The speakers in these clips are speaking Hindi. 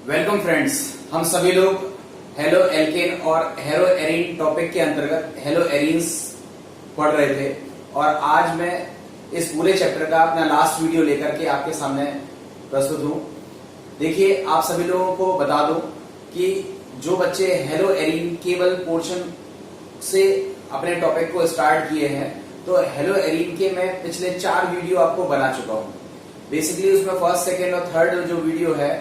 वेलकम फ्रेंड्स, हम सभी लोग हेलो एल्केन और हेलो एरीन टॉपिक के अंतर्गत हेलो एरीन्स पढ़ रहे थे और आज मैं इस पूरे चैप्टर का अपना लास्ट वीडियो लेकर के आपके सामने प्रस्तुत हूं। देखिए, आप सभी लोगों को बता दूं कि जो बच्चे हेलो एरीन केवल पोर्शन से अपने टॉपिक को स्टार्ट किए हैं, तो हेलो एरीन के मैं पिछले 4 वीडियो आपको बना चुका हूं। बेसिकली उसमें फर्स्ट, सेकेंड और थर्ड जो वीडियो है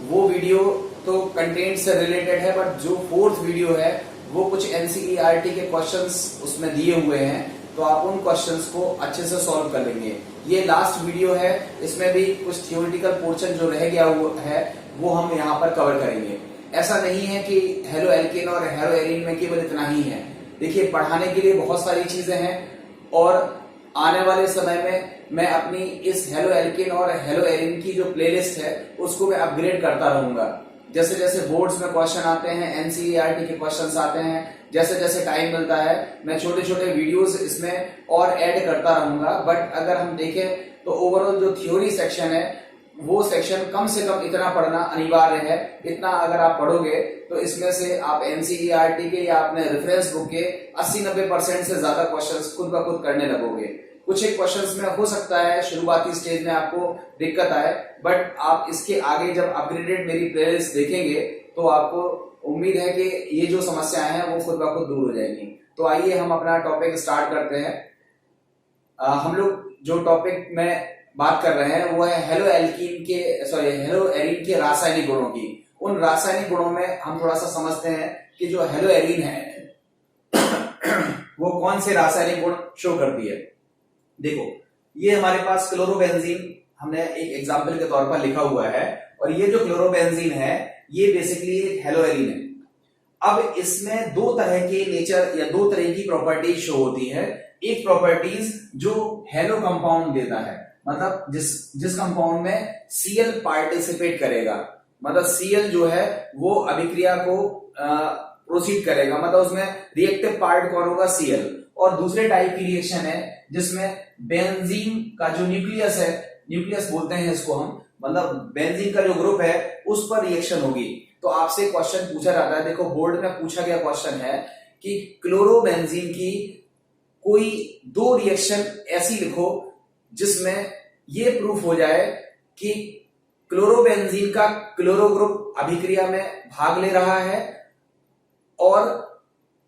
वो वीडियो तो कंटेंट से रिलेटेड है, बट जो फोर्थ वीडियो है वो कुछ एनसीईआरटी के क्वेश्चंस उसमें दिए हुए हैं, तो आप उन क्वेश्चंस को अच्छे से सॉल्व कर लेंगे। ये लास्ट वीडियो है, इसमें भी कुछ थियोरिटिकल पोर्शन जो रह गया हुआ है वो हम यहाँ पर कवर करेंगे। ऐसा नहीं है कि हेलो एल्केन और हेलो एरीन में केवल इतना ही है। देखिए, पढ़ाने के लिए बहुत सारी चीजें हैं और आने वाले समय में मैं अपनी इस हेलो एल्केन और हेलो एरीन की जो प्लेलिस्ट है उसको मैं अपग्रेड करता रहूंगा। जैसे जैसे बोर्ड्स में क्वेश्चन आते हैं, एनसीईआरटी के क्वेश्चंस आते हैं, जैसे जैसे टाइम मिलता है मैं छोटे छोटे वीडियोस इसमें और ऐड करता रहूंगा। बट अगर हम देखें तो ओवरऑल जो थ्योरी सेक्शन है वो सेक्शन कम से कम इतना पढ़ना अनिवार्य है। इतना अगर आप पढ़ोगे तो इसमें से आप एनसीईआरटी के या अपने रेफरेंस बुक के 80-90% से ज्यादा क्वेश्चंस खुद ब खुद करने लगोगे। कुछ एक क्वेश्चंस में हो सकता है शुरुआती स्टेज में आपको दिक्कत आए, बट आप इसके आगे जब अपग्रेडेड मेरी प्लेलिस्ट देखेंगे तो आपको उम्मीद है कि ये जो समस्याएं हैं वो खुद ब खुद दूर हो जाएंगी। तो आइए हम अपना टॉपिक स्टार्ट करते हैं। हम लोग जो टॉपिक में बात कर रहे हैं वो है हेलो एरीन के रासायनिक गुणों की। उन रासायनिक गुणों में हम थोड़ा सा समझते हैं कि जो हेलो एरीन है वो कौन से रासायनिक गुण शो करती है। देखो, ये हमारे पास क्लोरोबेंजीन हमने एक एग्जाम्पल के तौर पर लिखा हुआ है, और ये जो क्लोरोबेंजीन है ये बेसिकली एक हेलो एरीन है। अब इसमें 2 तरह के नेचर या 2 तरह की प्रॉपर्टीज शो होती है। एक प्रॉपर्टीज जो हेलो कंपाउंड देता है, मतलब जिस कंपाउंड में Cl पार्टिसिपेट करेगा, मतलब Cl जो है वो अभिक्रिया को प्रोसीड करेगा, मतलब उसमें रिएक्टिव पार्ट कौन होगा, Cl। और दूसरे टाइप की रिएक्शन है जिसमें बेंजीन का जो न्यूक्लियस है, न्यूक्लियस बोलते हैं इसको हम, मतलब बेंजीन का जो ग्रुप है उस पर रिएक्शन होगी। तो आपसे क्वेश्चन पूछा जाता है, देखो बोर्ड में पूछा गया क्वेश्चन है कि क्लोरोबेंजीन की कोई 2 रिएक्शन ऐसी लिखो जिसमें ये प्रूफ हो जाए कि क्लोरोबेंजीन का क्लोरो ग्रुप अभिक्रिया में भाग ले रहा है और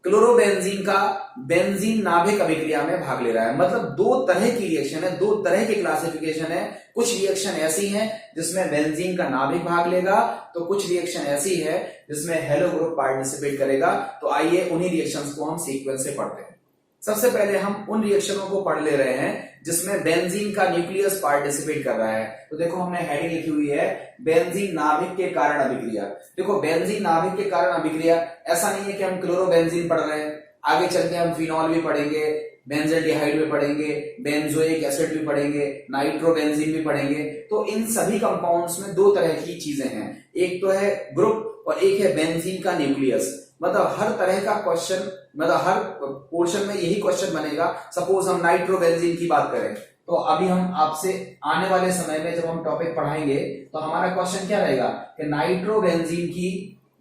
क्लोरोबेंजीन का बेंजीन नाभिक अभिक्रिया में भाग ले रहा है। मतलब 2 तरह की रिएक्शन है, 2 तरह की क्लासिफिकेशन है। कुछ रिएक्शन ऐसी हैं जिसमें बेंजीन का नाभिक भाग लेगा, तो कुछ रिएक्शन ऐसी है जिसमें हेलो ग्रुप पार्टिसिपेट करेगा। तो आइए उन्हीं रिएक्शंस को हम सीक्वेंस से पढ़ते हैं। सबसे पहले हम उन रिएक्शनों को पढ़ ले रहे हैं जिसमें बेंजीन का न्यूक्लियस पार्टिसिपेट कर रहा है। तो देखो, हमने हेडिंग लिखी हुई है बेंजीन नाभिक के कारण अभिक्रिया। देखो, बेंजीन नाभिक के कारण अभिक्रिया, ऐसा नहीं है कि हम क्लोरोबेंजीन पढ़ रहे हैं, आगे चल के हम फिनॉल भी पढ़ेंगे, बेंजोल्डिहाइड भी पढ़ेंगे, बेंजोइक एसिड भी पढ़ेंगे, नाइट्रोबेंजीन भी पढ़ेंगे। तो इन सभी कंपाउंड्स में 2 तरह की चीजें हैं, एक तो है ग्रुप और एक है बेंजीन का न्यूक्लियस। मतलब हर तरह का क्वेश्चन, मतलब हर पोर्शन में यही क्वेश्चन बनेगा। सपोज हम नाइट्रोबेंजीन की बात करें, तो अभी हम आपसे आने वाले समय में जब हम टॉपिक पढ़ाएंगे तो हमारा क्वेश्चन क्या रहेगा कि नाइट्रोबेंजीन की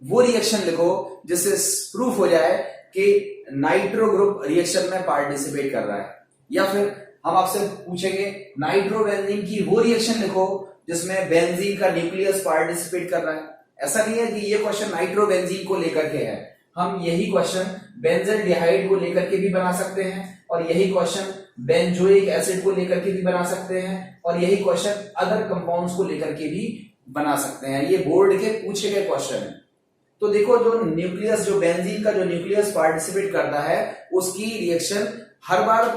वो रिएक्शन लिखो जिससे प्रूफ हो जाए कि नाइट्रो ग्रुप रिएक्शन में पार्टिसिपेट कर रहा है। या फिर हम आपसे पूछेंगे नाइट्रोबेंजीन की वो रिएक्शन लिखो जिसमें बेंजीन का न्यूक्लियस पार्टिसिपेट कर रहा है। ऐसा नहीं है कि ये क्वेश्चन नाइट्रोबेंजीन को लेकर के है, हम यही क्वेश्चन बेंजोल्डिहाइड को लेकर के भी बना सकते हैं, और यही क्वेश्चन बेंजोइक एसिड को लेकर के भी बना सकते हैं, और यही क्वेश्चन अदर कंपाउंड्स को लेकर के भी बना सकते हैं। ये बोर्ड के पूछे गए क्वेश्चन है। तो देखो, जो न्यूक्लियस, जो बेंजीन का जो न्यूक्लियस पार्टिसिपेट करता है उसकी रिएक्शन हर बार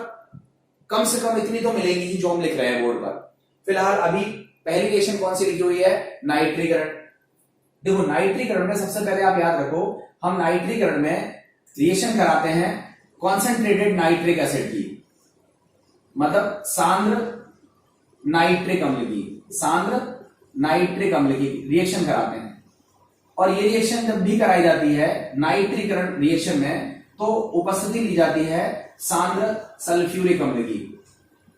कम से कम इतनी तो मिलेगी ही जो हम लिख रहे हैं बोर्ड पर। फिलहाल अभी पहली रिएक्शन कौन सी लिखी हुई है, नाइट्रीकरण। देखो, नाइट्रीकरण में सबसे पहले आप याद रखो, हम नाइट्रीकरण में रिएक्शन कराते हैं कॉन्सेंट्रेटेड नाइट्रिक एसिड की, मतलब सांद्र नाइट्रिक अम्ल की, सांद्र नाइट्रिक अम्ल की रिएक्शन कराते हैं। और ये रिएक्शन जब भी कराई जाती है नाइट्रीकरण रिएक्शन में, तो उपस्थिति ली जाती है सांद्र सल्फ्यूरिक अम्ल की।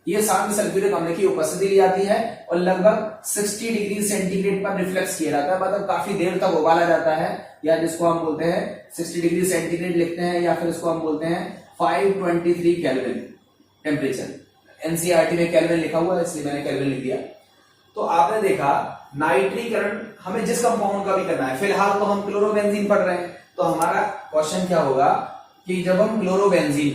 ये शांत सल्फ्यूरिक अम्ल की उपस्थिति ली जाती है और लगभग 60 डिग्री सेंटीग्रेड पर रिफ्लेक्स किया जाता है, मतलब काफी देर तक उबाला जाता है, या जिसको हम बोलते हैं 60 डिग्री सेंटीग्रेड लिखते हैं, या फिर इसको हम बोलते हैं 523 केल्विन टेम्परेचर। एनसीईआरटी में केल्विन लिखा हुआ है इसलिए मैंने केल्विन लिख दिया। तो आपने देखा नाइट्रीकरण हमें जिस कंपाउंड का भी करना है, फिलहाल तो हम क्लोरोबेंजीन पढ़ रहे हैं, तो हमारा क्वेश्चन क्या होगा कि जब हम क्लोरोबेंजीन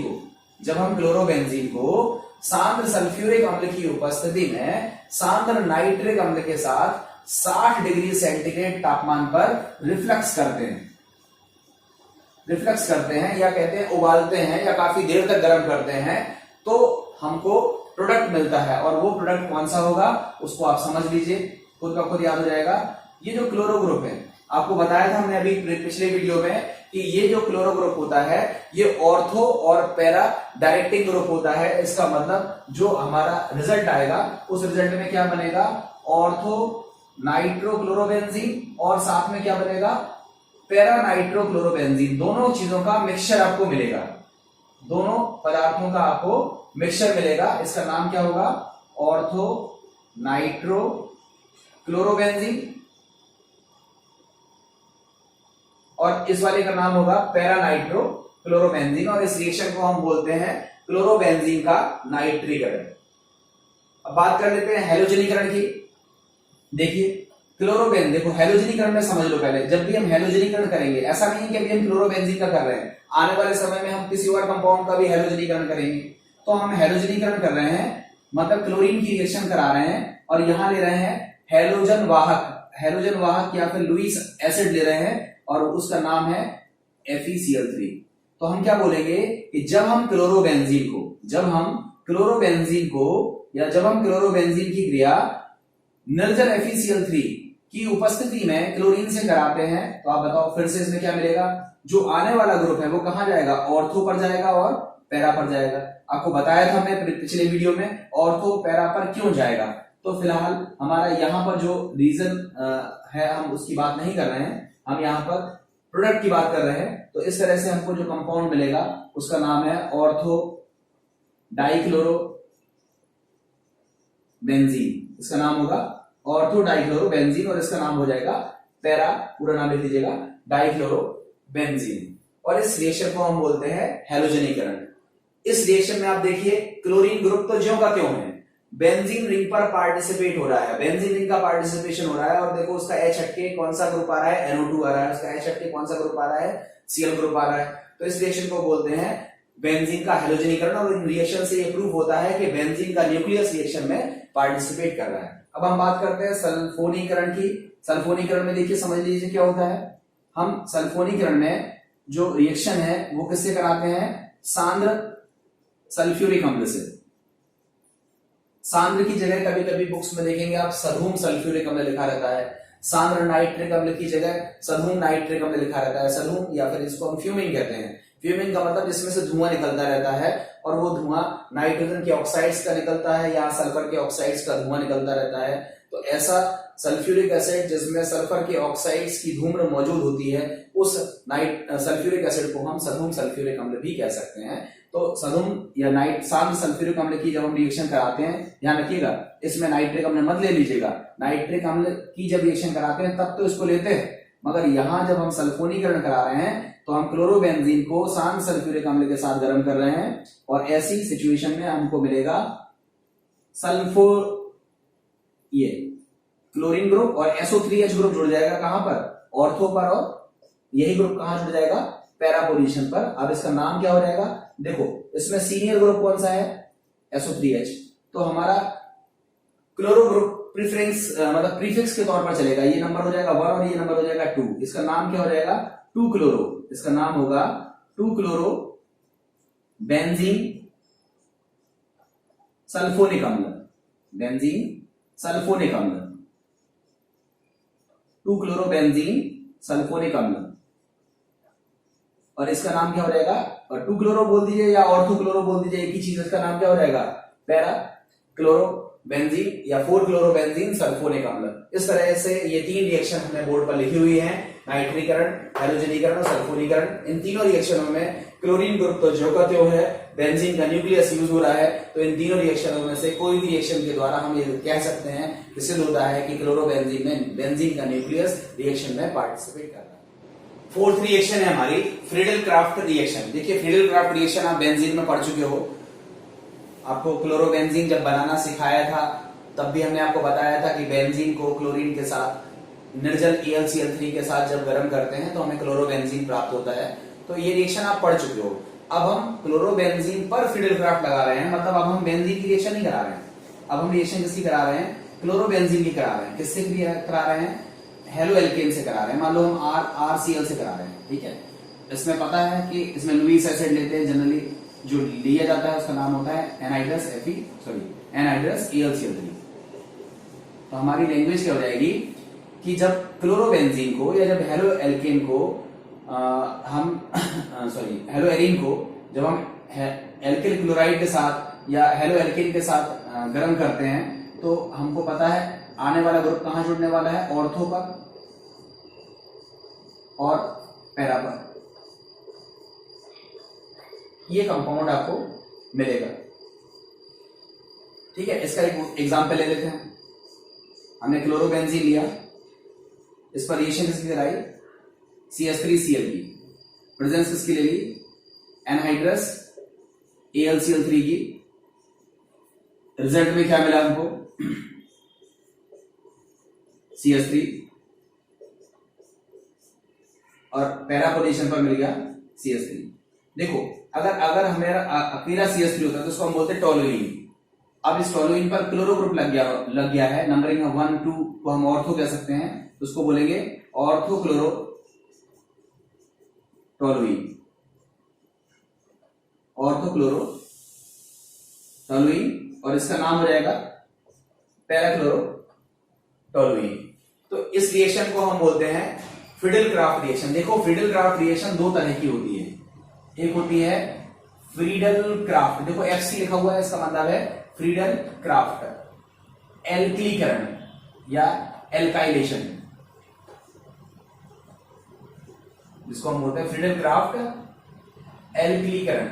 को सांद्र सल्फ्यूरिक अम्ल की उपस्थिति में सांद्र नाइट्रिक अम्ल के साथ 60 डिग्री सेंटीग्रेड तापमान पर रिफ्लेक्स करते हैं या कहते हैं उबालते हैं या काफी देर तक गर्म करते हैं, तो हमको प्रोडक्ट मिलता है। और वो प्रोडक्ट कौन सा होगा उसको आप समझ लीजिए, खुद का खुद याद हो जाएगा। ये जो क्लोरो ग्रुप है, आपको बताया था हमने अभी पिछले वीडियो में कि ये जो क्लोरो ग्रुप होता है ये ऑर्थो और पैरा डायरेक्टिंग ग्रुप होता है। इसका मतलब जो हमारा रिजल्ट आएगा उस रिजल्ट में क्या बनेगा, ऑर्थो नाइट्रोक्लोरोबेंजीन और साथ में क्या बनेगा, पैरा नाइट्रोक्लोरोबेंजीन। दोनों चीजों का मिक्सचर आपको मिलेगा, दोनों पदार्थों का आपको मिक्सचर मिलेगा। इसका नाम क्या होगा, ऑर्थो नाइट्रोक्लोरोबेंजीन, और इस वाले का नाम होगा पैरा नाइट्रोक्लोरोबेंजीन, और इस रिएक्शन को हम बोलते हैं क्लोरोबेंजीन का नाइट्रीकरण। अब बात कर लेते हैं हैलोजनीकरण की। देखिए देखो हैलोजनीकरण में समझ लो पहले, जब भी हम हैलोजनीकरण करेंगे, ऐसा नहीं है कि अभी हम क्लोरोबेंजीन का कर रहे हैं, आने वाले समय में हम किसी और कंपाउंड का भी हैलोजनीकरण करेंगे। तो हम हैलोजनीकरण कर रहे हैं मतलब क्लोरीन की रिएक्शन करा रहे हैं, और यहां ले रहे हैं हैलोजन वाहक या फिर लुईस एसिड ले रहे हैं, और उसका नाम है FeCl3। तो हम क्या बोलेंगे कि जब हम क्लोरोबेंजीन की क्रिया निर्जल FeCl3 की उपस्थिति में क्लोरीन से कराते हैं, तो आप बताओ फिर से इसमें क्या मिलेगा, जो आने वाला ग्रुप है वो कहां जाएगा, ऑर्थो पर जाएगा और पैरा पर जाएगा। आपको बताया था हमने पिछले वीडियो में ऑर्थो पैरा पर क्यों जाएगा। तो फिलहाल हमारा यहाँ पर जो रीजन है हम उसकी बात नहीं कर रहे हैं, हम यहाँ पर प्रोडक्ट की बात कर रहे हैं। तो इस तरह से हमको जो कंपाउंड मिलेगा उसका नाम है ऑर्थो डाइक्लोरोबेंजीन, इसका नाम होगा ऑर्थो डाइक्लोरोबेंजीन, और इसका नाम हो जाएगा पैरा, पूरा नाम लिख दीजिएगा, डाइक्लोरोबेंजीन। और इस रिएक्शन को हम बोलते हैं हैलोजनीकरण। इस रिएक्शन में आप देखिए क्लोरीन ग्रुप तो ज्यों का त्यों है, बेंजीन रिंग पर पार्टिसिपेट हो रहा है, बेंजीन रिंग का पार्टिसिपेशन हो रहा है, और देखो उसका H हटके कौन सा ग्रुप आ रहा है, NO2 आ रहा है, उसका H हटके कौन सा ग्रुप आ रहा है, Cl ग्रुप आ रहा है। तो इस रिएक्शन को बोलते हैं बेंजीन का हैलोजनीकरण, और इन रिएक्शन से ये प्रूव होता है कि बेंजीन का न्यूक्लियस रिएक्शन में पार्टिसिपेट कर रहा है। अब हम बात करते हैं सल्फोनीकरण की। सल्फोनीकरण में देखिए समझ लीजिए क्या होता है, हम सल्फोनीकरण में जो रिएक्शन है वो किससे कराते हैं, सांद्र सल्फ्यूरिक अम्ल से। सांद्र की जगह कभी कभी बुक्स में देखेंगे आप सधूम सल्फ्यूरिक अम्ल लिखा रहता है, सांद्र नाइट्रिक अम्ल की जगह सधूम नाइट्रिक अम्ल लिखा रहता है। सधूम या फिर इसको हम फ्यूमिंग कहते हैं। फ्यूमिंग का मतलब जिसमें से धुआं निकलता रहता है, और वो धुआं नाइट्रोजन के ऑक्साइड्स का निकलता है या सल्फर के ऑक्साइड्स का धुआं निकलता रहता है। तो ऐसा सल्फ्यूरिक एसिड जिसमें सल्फर के ऑक्साइड्स की धूम्र मौजूद होती है, उस सल्फ्यूरिक एसिड को हम सधूम सल्फ्यूरिक अम्ल भी कह सकते हैं। तो सधूम या सांद्र सल्फ्यूरिक अम्ल की जब हम रिएक्शन कराते हैं, ध्यान रखिएगा इसमें नाइट्रिक अम्ल मत ले लीजिएगा, नाइट्रिक अम्ल की जब रिएक्शन कराते हैं तब तो इसको लेते हैं, मगर यहां जब हम सल्फोनीकरण करा रहे हैं तो हम क्लोरोबेंजीन को सांद्र सल्फ्यूरिक अम्ल के साथ गर्म कर रहे हैं, और ऐसी सिचुएशन में हमको मिलेगा सल्फो, ये क्लोरीन ग्रुप और SO3H ग्रुप जुड़ जाएगा कहां पर, ऑर्थो पर, और यही ग्रुप कहां जुड़ जाएगा, पैरा पोजीशन पर। अब इसका नाम क्या हो जाएगा, देखो इसमें सीनियर ग्रुप कौन सा है, SO3H। तो हमारा क्लोरो ग्रुप प्रीफिक्स मतलब प्रीफिक्स के तौर पर चलेगा, ये नंबर हो जाएगा 1 और ये नंबर हो जाएगा 2। इसका नाम क्या हो जाएगा, 2 क्लोरो, इसका नाम होगा 2 क्लोरो बेंजीन सल्फोनिक अम्ल, बेंजीन सल्फोनिक अम्ल, 2 क्लोरो बेंजीन सल्फोनिक अम्ल। और इसका नाम क्या हो जाएगा, और 2 क्लोरो बोल दीजिए या ऑर्थो क्लोरो बोल दीजिए, एक ही चीज, इसका नाम क्या हो जाएगा, पैरा क्लोरो बेंजीन या 4-क्लोरोबेंजीन सल्फोनिक अम्ल। इस तरह से ये 3 रिएक्शन हमने बोर्ड पर लिखी हुई है, नाइट्रीकरण, हैलोजनीकरण और सल्फोनीकरण। इन तीनों रिएक्शनों में क्लोरीन ग्रुप तो ज्यों का त्यों है, बेंजीन का न्यूक्लियस यूज हो रहा है। तो इन तीनों रिएक्शनों में से कोई भी रिएक्शन के द्वारा हम ये कह सकते हैं कि सिद्ध होता है कि क्लोरोबेंजीन में बेंजीन का न्यूक्लियस रिएक्शन में पार्टिसिपेट कर रहा है। फोर्थ रिएक्शन है हमारी फ्रीडल क्राफ्ट रिएक्शन। देखिए फ्रीडल क्राफ्ट रिएक्शन आप बेंजीन में पढ़ चुके हो। आपको क्लोरोबेंजीन जब बनाना सिखाया था तब भी हमने आपको बताया था कि बेंजीन को क्लोरीन के साथ निर्जल AlCl3 के साथ जब गर्म करते हैं तो हमें क्लोरोबेंजीन प्राप्त होता है। तो ये रिएक्शन आप पढ़ चुके हो। अब हम क्लोरोबेंजीन पर फ्रीडल क्राफ्ट लगा रहे हैं, मतलब अब हम बेंजीन की रिएक्शन नहीं करा रहे हैं। अब हम रिएक्शन किसकी करा रहे हैं? क्लोरोबेंजीन की करा रहे हैं। किससे करा रहे हैं? हेलो एल्केन से करा रहे हैं। मान लो हम RCl से करा रहे हैं, ठीक है। इसमें पता है कि इसमें लुईस एसिड लेते हैं, जनरली जो लिया जाता है उसका नाम होता है एनहाइड्रस AlCl3। तो हमारी लैंग्वेज क्या हो जाएगी कि जब क्लोरोबेंजीन को या जब हेलो एल्केन को हेलो एरीन को जब हम एल्किल क्लोराइड के साथ या हेलो एल्केन के साथ गर्म करते हैं तो हमको पता है आने वाला ग्रुप कहां जुड़ने वाला है? ऑर्थो पर और पैरा पर। ये कंपाउंड आपको मिलेगा, ठीक है। इसका एक एग्जांपल ले लेते हैं। हमने क्लोरोबेंजीन लिया, इस पर रिएक्शन किसकी कराई? CH3Cl की। प्रेजेंस किसकी ले ली? एनहाइड्रस AlCl3 की। रिजल्ट में क्या मिला हमको? CH3 और पैरा पोजीशन पर मिल गया CH3। देखो अगर हमारा अकेला CH3 होता है तो उसको हम बोलते हैं टोलुइन। अब इस टोलुइन पर क्लोरो ग्रुप लग गया है, नंबरिंग 1 2 को हम ऑर्थो कह सकते हैं, तो उसको बोलेंगे ortho chloro toluene. Ortho chloro toluene और इसका नाम हो जाएगा पैराक्लोरो टोलुइन। तो इस रिएक्शन को हम बोलते हैं फ्रीडल क्राफ्ट रिएक्शन। देखो फ्रीडल क्राफ्ट रिएक्शन दो तरह की होती है। एक होती है फ्रीडल क्राफ्ट, देखो FC लिखा हुआ है, इसका मतलब है फ्रीडल क्राफ्ट एल्किलीकरण या एल्काइलेशन, जिसको हम बोलते हैं फ्रीडल क्राफ्ट एल्किलीकरण,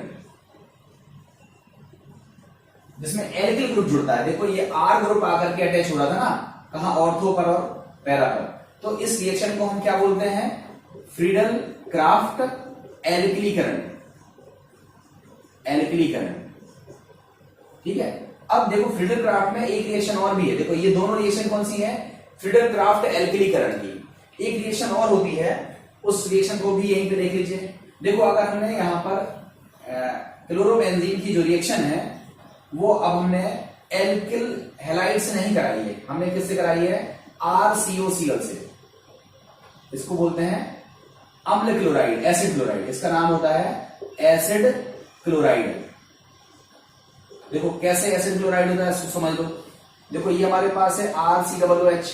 जिसमें एल्किल ग्रुप जुड़ता है। देखो ये R ग्रुप आकर के अटैच हो रहा था ना, कहां? ऑर्थो पर और पैरा पर। तो इस रिएक्शन को हम क्या बोलते हैं? फ्रीडल क्राफ्ट एल्किलीकरण, ठीक है। अब देखो फ्रीडल क्राफ्ट में एक रिएक्शन और भी है। देखो ये दोनों रिएक्शन कौन सी है? फ्रीडल क्राफ्ट एल्किलीकरण की। एक रिएक्शन और होती है, उस रिएक्शन को भी यहीं पे देख लीजिए। देखो अगर हमने यहां पर क्लोरोबेंजीन की जो रिएक्शन है वो अब हमने एल्किल हैलाइड से नहीं कराई है, हमने किससे कराई है? RCOCl से। इसको बोलते हैं अम्ल क्लोराइड, एसिड क्लोराइड। इसका नाम होता है एसिड क्लोराइड। देखो कैसे एसिड क्लोराइड होता है इसको समझ लो। देखो ये हमारे पास है RCOOH,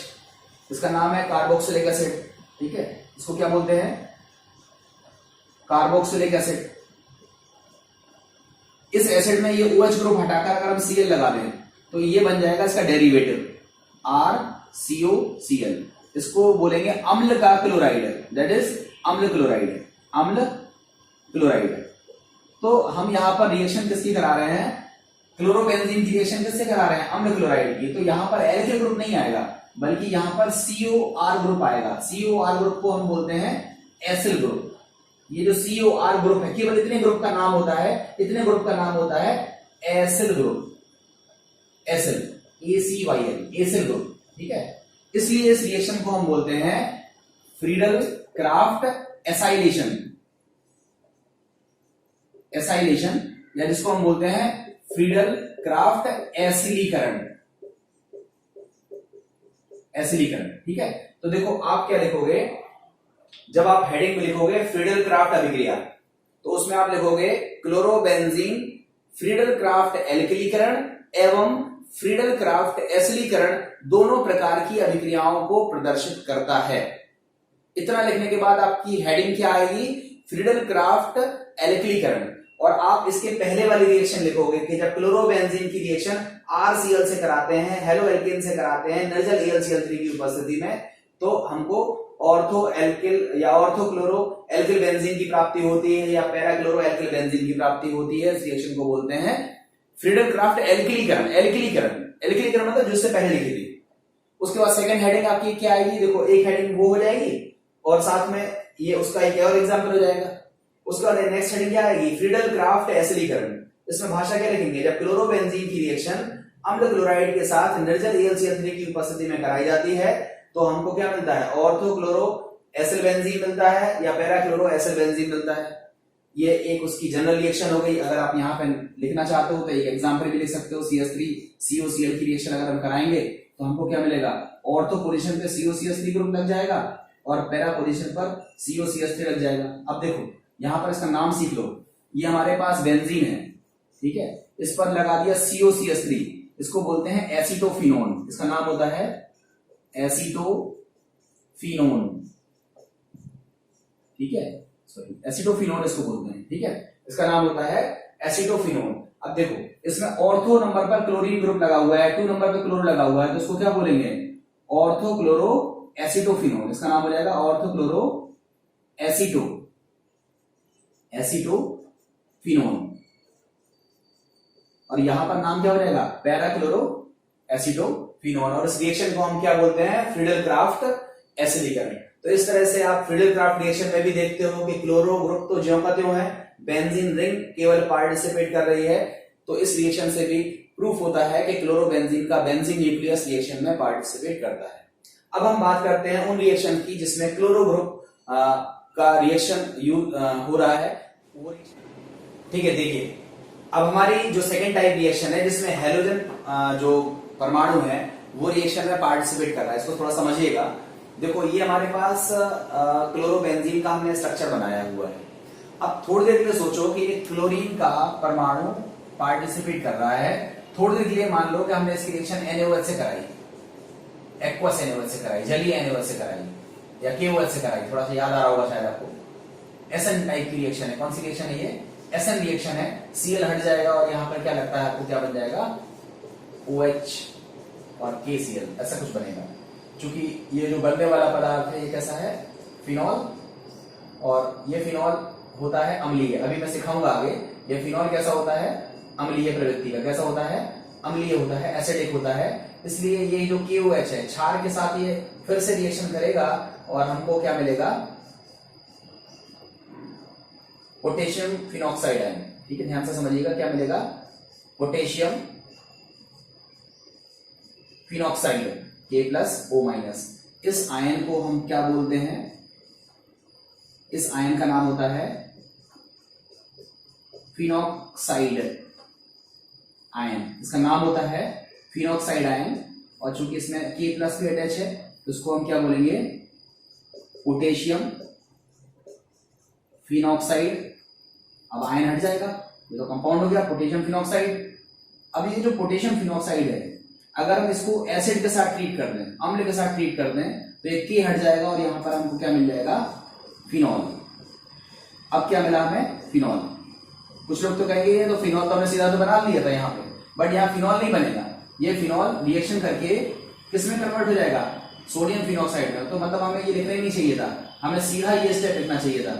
इसका नाम है कार्बोक्सिलिक एसिड, ठीक है। इसको क्या बोलते हैं? Carboxylic acid. इस एसिड में ये OH ग्रुप हटाकर अगर हम Cl लगा दें तो ये बन जाएगा इसका डेरिवेटिव RCOCl। इसको बोलेंगे अम्ल का क्लोराइड, दैट इज अम्ल क्लोराइड। तो हम यहां पर रिएक्शन किसकी करा रहे हैं? क्लोरोबेंजीन की रिएक्शन किससे करा रहे हैं? अम्ल क्लोराइड की। तो यहां पर एल्किल ग्रुप नहीं आएगा, बल्कि यहां पर COR ग्रुप आएगा। COR ग्रुप को हम बोलते हैं एसिल ग्रुप। ये जो COR ग्रुप है, केवल इतने ग्रुप का नाम होता है, इतने ग्रुप का नाम होता है acyl group, acyl, ACYL, acyl group, ठीक है। इसलिए इस रिएक्शन को हम बोलते हैं फ्रीडल क्राफ्ट एसाइलेशन, या जिसको हम बोलते हैं फ्रीडल क्राफ्ट एसिलीकरण, ठीक है। तो देखो आप क्या लिखोगे, जब आप हेडिंग में लिखोगे फ्रीडल क्राफ्ट अभिक्रिया, तो उसमें आप लिखोगे क्लोरोबेंजीन फ्रीडल क्राफ्ट एल्किलीकरण एवं फ्रीडल क्राफ्ट एसिलीकरण दोनों प्रकार की अभिक्रियाओं को प्रदर्शित करता है। इतना लिखने के बाद आपकी हेडिंग क्या आएगी? फ्रीडल क्राफ्ट एल्किलीकरण। और आप इसके पहले वाली रिएक्शन लिखोगे कि जब क्लोरोबेंजीन की रिएक्शन RCl से कराते हैं, हेलो एल्केन से कराते हैं निर्जल AlCl3 की उपस्थिति में, तो हमको ऑर्थो एल्किल या ऑर्थो क्लोरो एल्किल बेंजीन की प्राप्ति होती है या पैरा क्लोरो एल्किल बेंजीन की प्राप्ति होती है। इस रिएक्शन को बोलते हैं फ्रीडल क्राफ्ट एल्किलीकरण। एल्किलीकरण मतलब जिससे पहले लिखी थी। उसके बाद सेकंड हेडिंग आपकी क्या आएगी, देखो एक हेडिंग वो हो जाएगी और साथ में ये उसका एक और एग्जांपल हो जाएगा। उसके बाद नेक्स्ट हेडिंग क्या आएगी, फ्रीडल क्राफ्ट एसिडीकरण। इसमें भाषा क्या लिखेंगे, जब क्लोरोबेंजीन की रिएक्शन अम्ल क्लोराइड के साथ निर्जल AlCl3 की उपस्थिति में कराई जाती है तो हमको क्या मिलता है, ऑर्थो क्लोरो एसिल बेंजीन मिलता है या पैरा क्लोरो एसिल बेंजीन मिलता है। ये एक उसकी जनरल रिएक्शन हो गई। अगर आप यहाँ पे लिखना चाहते हो तो एक एग्जांपल भी लिख सकते हो, CH3COCl की रिएक्शन अगर हम कराएंगे तो हमको क्या मिलेगा, ऑर्थो पोजीशन पे COCH3 ग्रुप लग जाएगा और पैरा पोजीशन पर COCH3 लग जाएगा। अब देखो यहाँ पर इसका नाम सीख लो, ये हमारे पास बेंजीन है, ठीक है, इस पर लगा दिया COCH3, इसको बोलते हैं एसीटोफिनोन। इसका नाम होता है एसीटोफिनोन, ठीक है, सॉरी एसीटोफिनोन इसको बोलते हैं, ठीक है, इसका नाम होता है एसीटोफिनोन। अब देखो इसमें ऑर्थो नंबर पर क्लोरीन ग्रुप लगा हुआ है, 2 नंबर पर क्लोरो लगा हुआ है, तो इसको क्या बोलेंगे, ऑर्थो क्लोरो एसीटोफिनोन। इसका नाम हो जाएगा ऑर्थो क्लोरो एसीटोफिनोन। और यहां पर नाम क्या हो जाएगा, पैरा क्लोरो एसीटोफिनोन। और इस रिएक्शन को हम क्या बोलते हैं, फ्रीडल क्राफ्ट एसिडीकरण। तो इस तरह से आप फ्रीडल क्राफ्ट रिएक्शन में भी देखते हो कि क्लोरो ग्रुप तो ज्यों का त्यों है, बेंजीन रिंग केवल पार्टिसिपेट कर रही है। तो इस रिएक्शन से भी प्रूफ होता है कि क्लोरोबेंजीन का बेंजीन न्यूक्लियस रिएक्शन में पार्टिसिपेट करता है। अब हम बात करते हैं उन रिएक्शन की जिसमें क्लोरो ग्रुप का रिएक्शन हो रहा है, ठीक है। देखिए अब हमारी जो सेकेंड टाइप रिएक्शन है जिसमें हेलोजन जो परमाणु है वो रिएक्शन में पार्टिसिपेट कर रहा है, इसको थोड़ा समझिएगा। देखो ये हमारे पास क्लोरोबेंजीन का हमने स्ट्रक्चर बनाया हुआ है। अब थोड़ी देर के लिए सोचो कि एक क्लोरीन का परमाणु पार्टिसिपेट कर रहा है। थोड़ी देर के लिए मान लो कि हमने इसकी रिएक्शन NaOH से कराई, एक्वस NaOH से कराई, जलीय NaOH से कराई या KOH से कराई, थोड़ा सा याद आ रहा होगा शायद आपको। SN टाइप की रिएक्शन है। कौन सी रिएक्शन है ये, SN रिएक्शन है। Cl हट जाएगा और यहां पर क्या लगता है आपको, क्या बन जाएगा, OH और KCl, ऐसा कुछ बनेगा। क्योंकि ये जो बनने वाला पदार्थ है ये कैसा है, फिनॉल, और ये फिनॉल होता है अम्लीय। अभी मैं सिखाऊंगा आगे ये फिनॉल कैसा होता है, अम्लीय प्रवृत्ति का। कैसा होता है, अम्लीय होता है, एसिडिक होता है। इसलिए ये जो KOH है क्षार के साथ ये फिर से रिएक्शन करेगा और हमको क्या मिलेगा, पोटेशियम फिनॉक्साइड आयन। ठीक है, ध्यान से समझिएगा, क्या मिलेगा, पोटेशियम फिनॉक्साइड K+O-। इस आयन को हम क्या बोलते हैं, इस आयन का नाम होता है फिनॉक्साइड आयन। इसका नाम होता है फिनॉक्साइड आयन। और चूंकि इसमें K+ भी अटैच है तो इसको हम क्या बोलेंगे, पोटेशियम फिनॉक्साइड। अब आयन हट जाएगा, ये तो कंपाउंड हो गया पोटेशियम फिनॉक्साइड। अब ये जो पोटेशियम फिनॉक्साइड है अगर हम इसको एसिड के साथ ट्रीट कर दें, अम्ल के साथ ट्रीट कर दें, तो एक K हट जाएगा और यहां पर हमको क्या मिल जाएगा, फिनॉल। अब क्या मिला हमें, फिनॉल। कुछ लोग तो कहेंगे ये तो फिनॉल तो हमने सीधा तो बना लिया था यहाँ पे, बट यहाँ फिनॉल नहीं बनेगा। ये फिनॉल रिएक्शन करके किसमें कन्वर्ट हो जाएगा, सोडियम फिनॉक्साइड में। तो मतलब हमें ये लिखना ही नहीं चाहिए था, हमें सीधा ये स्टेप लिखना चाहिए था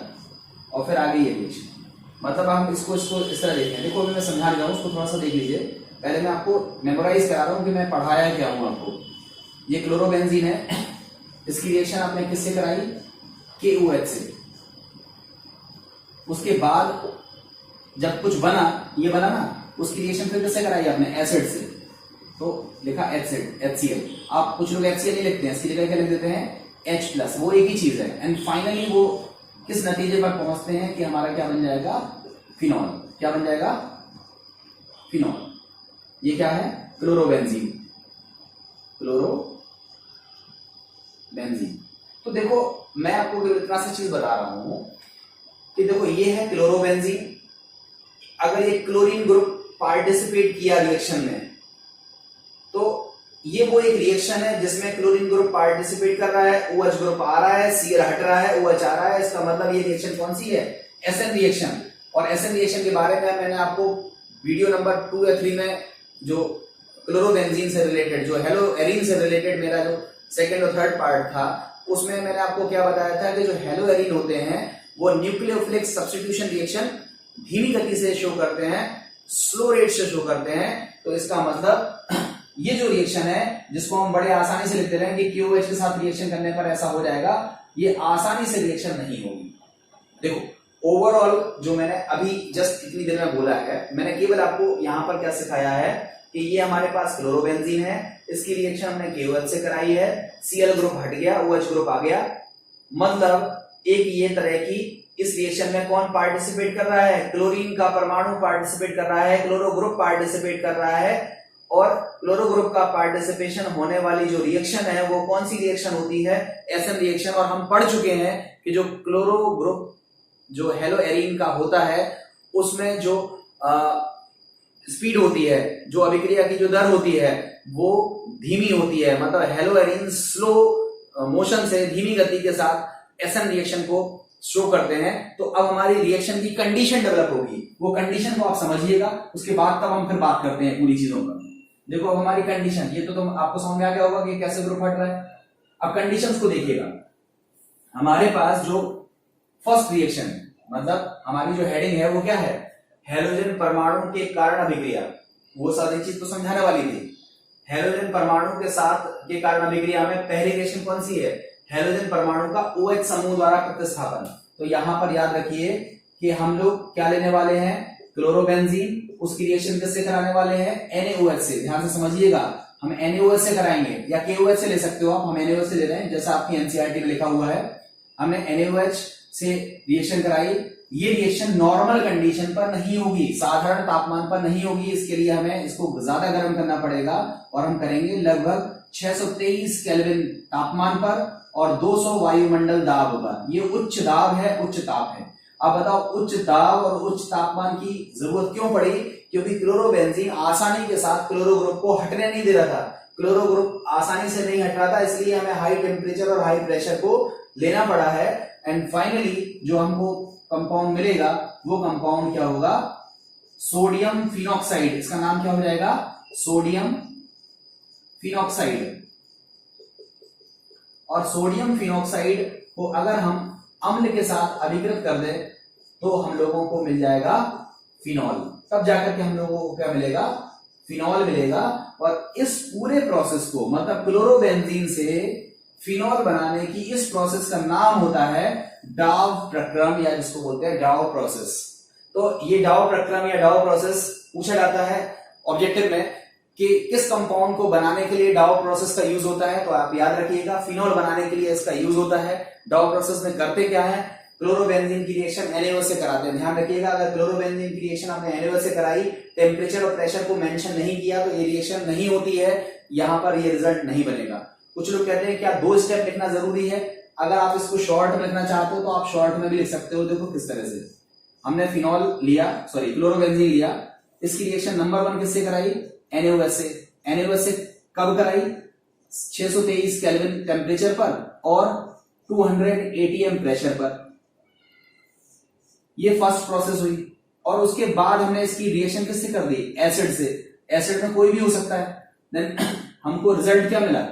और फिर आगे ये रिएक्शन। मतलब हम इसको इस तरह देखें। देखो अभी मैं समझा रहा हूँ, उसको थोड़ा सा देख लीजिए। पहले मैं आपको मेमोराइज करा रहा हूँ कि मैं पढ़ाया क्या हूँ आपको। ये क्लोरोबेंजीन है, इसकी रिएक्शन आपने किससे कराई, KOH से। उसके बाद जब कुछ बना, ये बना ना, उसकी रिएक्शन फिर किससे कराई आपने, एसिड से। तो लिखा एसिड HCl। आप कुछ लोग HCl नहीं लिखते हैं, इसकी जगह क्या लिख देते हैं H+, वो एक ही चीज है। एंड फाइनली वो किस नतीजे पर पहुंचते हैं कि हमारा क्या बन जाएगा, फिनॉल। क्या बन जाएगा, फिनॉल। ये क्या है, क्लोरोबेंजीन, क्लोरोबेंजीन। तो देखो मैं आपको इतना सा चीज बता रहा हूं कि देखो ये है क्लोरोबेंजीन। अगर ये क्लोरीन ग्रुप पार्टिसिपेट किया रिएक्शन में, तो ये वो एक रिएक्शन है जिसमें क्लोरीन ग्रुप पार्टिसिपेट कर रहा है, OH ग्रुप आ रहा है, Cl हट रहा है, OH आ रहा है। इसका मतलब ये रिएक्शन कौन सी है, SN रिएक्शन। और एसएन रिएक्शन के बारे में मैंने आपको वीडियो नंबर 2 या 3 में जो क्लोरोबेंजीन से रिलेटेड, जो हेलोएरीन से रिलेटेड मेरा जो सेकंड और थर्ड पार्ट था, उसमें मैंने आपको क्या बताया था कि जो हेलोएरीन होते हैं वो न्यूक्लियोफिलिक सब्स्टिट्यूशन रिएक्शन धीमी गति से शो करते हैं, स्लो रेट से शो करते हैं। तो इसका मतलब ये जो रिएक्शन है जिसको हम बड़े आसानी से लिखते रहे कि क्यूओएच के साथ रिएक्शन करने पर ऐसा हो जाएगा, ये आसानी से रिएक्शन नहीं होगी। देखो ओवरऑल जो मैंने अभी जस्ट इतनी देर में बोला है, मैंने केवल आपको यहां पर क्या सिखाया है कि ये हमारे पास क्लोरोबेंजीन है, इसकी रिएक्शन हमने KOH से कराई है, Cl ग्रुप हट गया, OH ग्रुप आ गया। मतलब एक ये तरह की इस रिएक्शन में कौन पार्टिसिपेट कर रहा है, क्लोरीन का परमाणु पार्टिसिपेट कर रहा है, क्लोरो ग्रुप पार्टिसिपेट कर रहा है। और क्लोरो ग्रुप का पार्टिसिपेशन होने वाली जो रिएक्शन है वो कौन सी रिएक्शन होती है, एसएन रिएक्शन। और हम पढ़ चुके हैं कि जो क्लोरो ग्रुप जो हेलोएरीन का होता है उसमें जो स्पीड होती है, जो अभिक्रिया की जो दर होती है वो धीमी होती है। मतलब हेलोएरीन स्लो मोशन से, धीमी गति के साथ एसएन रिएक्शन को शो करते हैं। तो अब हमारी रिएक्शन की कंडीशन डेवलप होगी, वो कंडीशन को आप समझिएगा, उसके बाद तब हम फिर बात करते हैं पूरी चीजों पर। देखो अब हमारी कंडीशन, ये तो तुम आपको समझ में आ गया होगा कि कैसे ग्रुप हट रहा है। अब कंडीशंस को देखिएगा, हमारे पास जो फर्स्ट रिएक्शन, मतलब हमारी जो हेडिंग है वो क्या है, हेलोजन परमाणु के कारण अभिक्रिया। वो सारी चीज तो समझाने वाली थी। हेलोजन परमाणु के साथ के कारण अभिक्रिया में पहली रिएक्शन कौन सी है, हेलोजन परमाणु का OH समूह द्वारा प्रतिस्थापन। तो यहां पर याद रखिए कि हम लोग क्या लेने वाले हैं, क्लोरोबेंजीन, उसकी रिएक्शन किससे कराने वाले हैं, NaOH से। ध्यान से समझिएगा, हम NaOH से कराएंगे या KOH से ले सकते हो आप, हम NaOH से ले रहे हैं जैसा आपकी एनसीईआरटी में लिखा हुआ है। हमने NaOH से रिएक्शन कराई। ये रिएक्शन नॉर्मल कंडीशन पर नहीं होगी, साधारण तापमान पर नहीं होगी, इसके लिए हमें इसको ज्यादा गर्म करना पड़ेगा और हम करेंगे लगभग 623 केल्विन तापमान पर और 200 वायुमंडल दाब पर। ये उच्च दाब है, उच्च ताप है। अब बताओ उच्च दाब और उच्च तापमान की जरूरत क्यों पड़ी, क्योंकि क्लोरोबेंजीन आसानी के साथ क्लोरो ग्रुप को हटने नहीं दे रहा था, क्लोरो ग्रुप आसानी से नहीं हट रहा था, इसलिए हमें हाई टेम्परेचर और हाई प्रेशर को लेना पड़ा है। एंड फाइनली जो हमको कंपाउंड मिलेगा वो कंपाउंड क्या होगा, सोडियम फिनॉक्साइड। इसका नाम क्या हो जाएगा, सोडियम फिनॉक्साइड। और सोडियम फिनॉक्साइड को अगर हम अम्ल के साथ अभिकृत कर दें तो हम लोगों को मिल जाएगा फिनॉल। तब जाकर के हम लोगों को क्या मिलेगा, फिनॉल मिलेगा। और इस पूरे प्रोसेस को, मतलब क्लोरोबेंजीन से फिनॉल बनाने की इस प्रोसेस का नाम होता है डाव प्रक्रम, या जिसको बोलते हैं डाव प्रोसेस। तो ये डाव प्रक्रम या डाव प्रोसेस पूछा जाता है ऑब्जेक्टिव में कि किस कंपाउंड को बनाने के लिए डाव प्रोसेस का यूज होता है। तो आप याद रखिएगा फिनॉल बनाने के लिए इसका यूज होता है। डाव प्रोसेस में करते क्या है, क्लोरोबेंजीन की रिएक्शन NaOH से कराते हैं। ध्यान रखिएगा, अगर क्लोरोबेंजीन की रिएक्शन आपने NaOH से कराई, टेम्परेचर और प्रेशर को मेंशन नहीं किया, तो ये रिएक्शन नहीं होती है, यहां पर ये रिजल्ट नहीं बनेगा। कुछ लोग कहते हैं क्या 2 स्टेप लिखना जरूरी है। अगर आप इसको शॉर्ट में लिखना चाहते हो तो आप शॉर्ट में भी लिख सकते हो। देखो किस तरह से हमने फिनॉल लिया, क्लोरोबेंजीन लिया, इसकी रिएक्शन नंबर 1 किससे कराई, NaOH से। NaOH से कब कराई, 623 केल्विन टेम्परेचर पर और 200 atm प्रेशर पर। ये फर्स्ट प्रोसेस हुई। और उसके बाद हमने इसकी रिएक्शन किससे कर दी, एसिड से। एसिड में कोई भी हो सकता है। देन हमको रिजल्ट क्या मिला,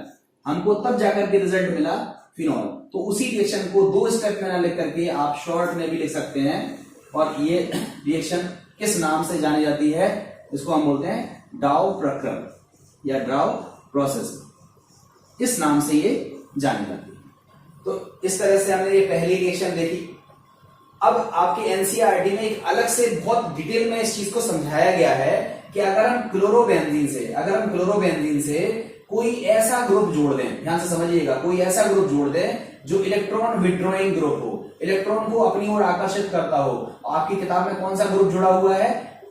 हमको तब जाकर के रिजल्ट मिला फिनॉल। तो उसी रिएक्शन को 2 स्टेप में ना लिख करके आप शॉर्ट में भी लिख सकते हैं। और ये रिएक्शन किस नाम से जानी जाती है, इसको हम बोलते हैं डाव प्रक्रम या डाव प्रोसेस, इस नाम से ये जानी जाती है। तो इस तरह से हमने ये पहली रिएक्शन देखी। अब आपके एनसीईआरटी में एक अलग से बहुत डिटेल में इस चीज को समझाया गया है कि अगर हम क्लोरोबेंजीन से कोई ऐसा ग्रुप जोड़ दें, ध्यान से समझिएगा, कोई ऐसा ग्रुप जोड़ दें जो इलेक्ट्रॉन विड्रॉइंग ग्रुप हो, इलेक्ट्रॉन को अपनी ओर आकर्षित करता हो। आपकी किताब में कौन सा ग्रुप जुड़ा हुआ है,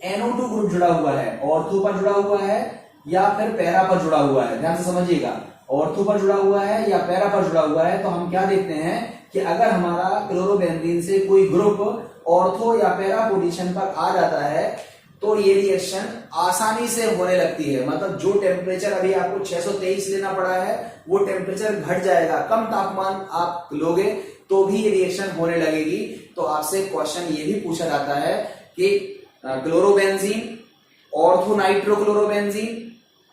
NO2 ग्रुप जुड़ा हुआ है, ऑर्थो पर जुड़ा हुआ है या फिर पैरा पर जुड़ा हुआ है। ध्यान से समझिएगा, ऑर्थो पर जुड़ा हुआ है या पैरा पर जुड़ा हुआ है। तो हम क्या देखते हैं कि अगर हमारा क्लोरोबेंजीन से कोई ग्रुप ऑर्थो या पैरा पोजीशन पर आ जाता है तो ये रिएक्शन आसानी से होने लगती है। मतलब जो टेम्परेचर अभी आपको 623 लेना पड़ा है वो टेम्परेचर घट जाएगा, कम तापमान आप लोगे तो भी ये रिएक्शन होने लगेगी। तो आपसे क्वेश्चन ये भी पूछा जाता है कि क्लोरोबेंजीन, ऑर्थोनाइट्रोक्लोरोबेंजीन,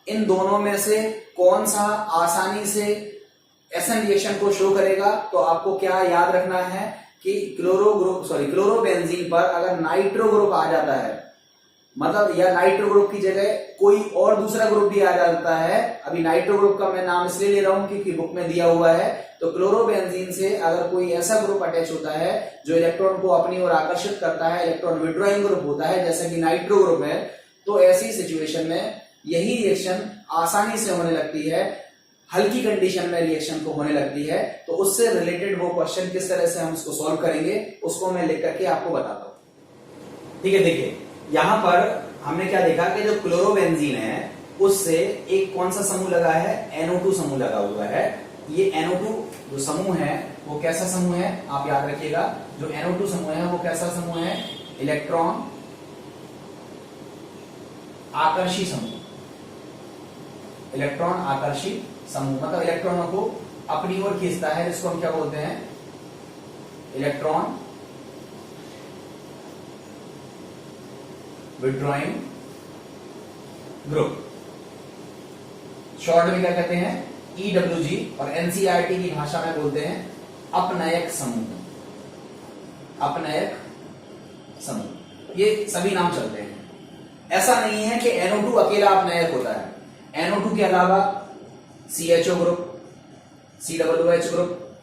इन दोनों में से कौन सा आसानी से एसएन रिएक्शन को शो करेगा। तो आपको क्या याद रखना है कि क्लोरोबेंजीन पर अगर नाइट्रो ग्रुप आ जाता है, मतलब या नाइट्रो ग्रुप की जगह कोई और दूसरा ग्रुप भी आ जाता है, अभी नाइट्रो ग्रुप का मैं नाम इसलिए ले रहा हूं क्योंकि बुक में दिया हुआ है, तो क्लोरोबेंजीन से अगर कोई ऐसा ग्रुप अटैच होता है जो इलेक्ट्रॉन को अपनी ओर आकर्षित करता है, इलेक्ट्रॉन विड्रॉइंग ग्रुप होता है जैसा कि नाइट्रो ग्रुप है, तो ऐसी सिचुएशन में यही रिएक्शन आसानी से होने लगती है, हल्की कंडीशन में रिएक्शन को होने लगती है। तो उससे रिलेटेड वो क्वेश्चन किस तरह से हम उसको सॉल्व करेंगे उसको मैं लिख करके आपको बताता हूं। ठीक है, देखिए यहां पर हमने क्या देखा कि जो क्लोरोबेंजीन है उससे एक कौन सा समूह लगा है, NO2 समूह लगा हुआ है। ये NO2 जो समूह है वो कैसा समूह है आप याद रखिएगा, जो NO2 समूह है वो कैसा समूह है, इलेक्ट्रॉन आकर्षी समूह। इलेक्ट्रॉन आकर्षी समूह मतलब इलेक्ट्रॉनों को अपनी ओर खींचता है, जिसको हम क्या बोलते हैं, इलेक्ट्रॉन विड्रॉइंग ग्रुप। शॉर्ट में क्या कहते हैं, EWG, और NCERT की भाषा में बोलते हैं अपनयक समूह। अपनयक समूह, ये सभी नाम चलते हैं। ऐसा नहीं है कि NO2 अकेला अपनयक होता है, NO2 के अलावा CHO ग्रुप, COOH ग्रुप,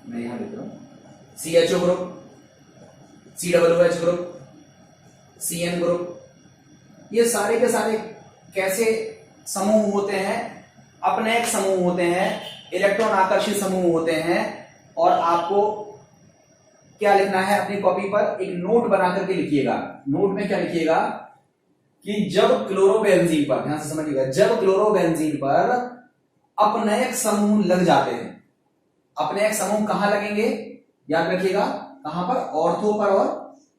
मैं यहां लिख रहा हूं CHO group, COOH group, CN group, ये सारे के सारे कैसे समूह होते हैं, अपनयक समूह होते हैं, इलेक्ट्रॉन आकर्षित समूह होते हैं। और आपको क्या लिखना है अपनी कॉपी पर, एक नोट बना करके लिखिएगा। नोट में क्या लिखिएगा कि जब क्लोरोबेंजीन पर, ध्यान से समझिएगा, जब क्लोरोबेंजीन पर अपनयक समूह लग जाते हैं, अपनयक समूह कहां लगेंगे याद रखिएगा, कहां पर, ऑर्थो पर और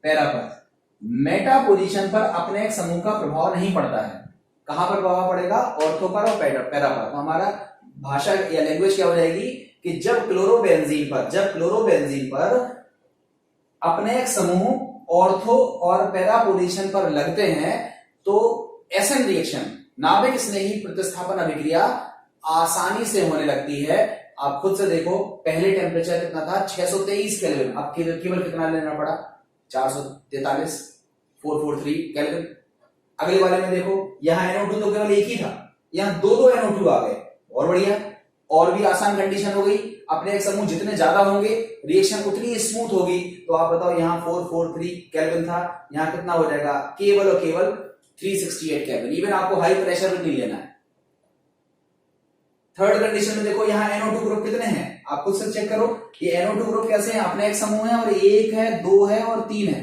पैरा पर। मेटा पोजीशन पर अपनयक समूह का प्रभाव नहीं पड़ता है, कहां पर प्रभाव पड़ेगा, ऑर्थो पर और पैरा पर। तो हमारा भाषा या लैंग्वेज क्या हो जाएगी कि जब क्लोरोबेंजीन पर अपनयक समूह ऑर्थो और पैरा पोजीशन पर लगते हैं तो एसएन रिएक्शन, नाभिक स्नेही प्रतिस्थापन अभिक्रिया आसानी से होने लगती है। आप खुद से देखो, पहले टेम्परेचर कितना था, 623 केल्विन, अब केवल कितना लेना पड़ा, 443, 443 केल्विन। अगले वाले में देखो, यहां NO2 तो केवल एक ही था, यहां दो NO2 आ गए, और बढ़िया, और भी आसान कंडीशन हो गई। अपने एक समूह जितने ज्यादा होंगे रिएक्शन उतनी स्मूथ होगी। तो आप बताओ, यहां 443 केल्विन था, यहां कितना हो जाएगा, केवल और केवल 368 केल्विन। इवन आपको हाई प्रेशर भी नहीं लेना है। थर्ड कंडीशन में देखो, यहाँ NO2 ग्रुप कितने हैं, आप खुद से चेक करो। ये NO2 ग्रुप कैसे हैं, अपने एक समूह है, और एक है, दो है और तीन है,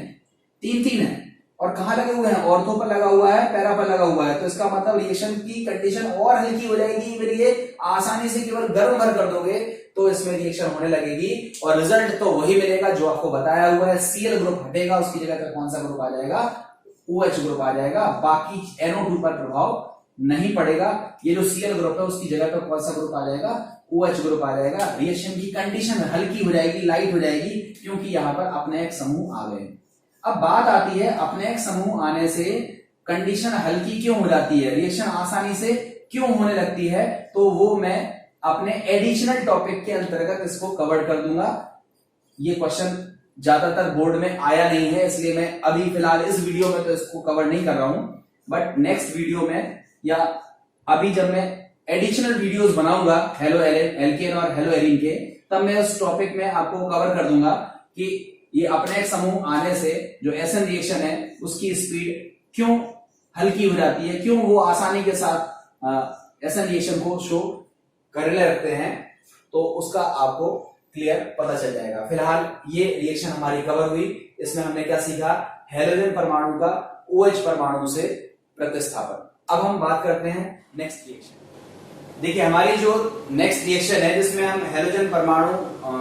तीन है, और कहां लगे हुए हैं, ऑर्थो पर लगा हुआ है, पैरा पर लगा हुआ है। तो इसका मतलब रिएक्शन की कंडीशन और हल्की हो जाएगी। फिर ये आसानी से केवल गर्म भर कर दोगे तो इसमें रिएक्शन होने लगेगी, और रिजल्ट तो वही मिलेगा जो आपको बताया हुआ है। Cl ग्रुप हटेगा, उसकी जगह पर कौन सा ग्रुप आ जाएगा, OH ग्रुप आ जाएगा। बाकी NO2 पर प्रभाव नहीं पड़ेगा। ये जो Cl ग्रुप है उसकी जगह पर कौन सा ग्रुप आ जाएगा, OH ग्रुप आ जाएगा। रिएक्शन की कंडीशन हल्की हो जाएगी, लाइट हो जाएगी, क्योंकि यहां पर अपने एक समूह आ गए। अब बात आती है, अपने एक समूह आने से कंडीशन हल्की क्यों हो जाती है, रिएक्शन आसानी से क्यों होने लगती है, तो वो मैं अपने एडिशनल टॉपिक के अंतर्गत इसको कवर कर दूंगा। ये क्वेश्चन ज्यादातर बोर्ड में आया नहीं है, इसलिए मैं अभी फिलहाल इस वीडियो में तो इसको कवर नहीं कर रहा हूं, बट नेक्स्ट वीडियो में या अभी जब मैं एडिशनल वीडियोस बनाऊंगा एल्केन और हेलो एरीन के, तब मैं उस टॉपिक में आपको कवर कर दूंगा कि ये अपने एक समूह आने से जो एसएन रिएक्शन है उसकी स्पीड क्यों हल्की हो जाती है, क्यों वो आसानी के साथ एसएन रिएक्शन को शो करने लगते हैं, तो उसका आपको क्लियर पता चल जाएगा। फिलहाल ये रिएक्शन हमारी कवर हुई। इसमें हमने क्या सीखा, हेलोजन परमाणु का OH परमाणु से प्रतिस्थापन। अब हम बात करते हैं नेक्स्ट रिएक्शन। देखिए, हमारी जो नेक्स्ट रिएक्शन है जिसमें हम हेलोजन परमाणु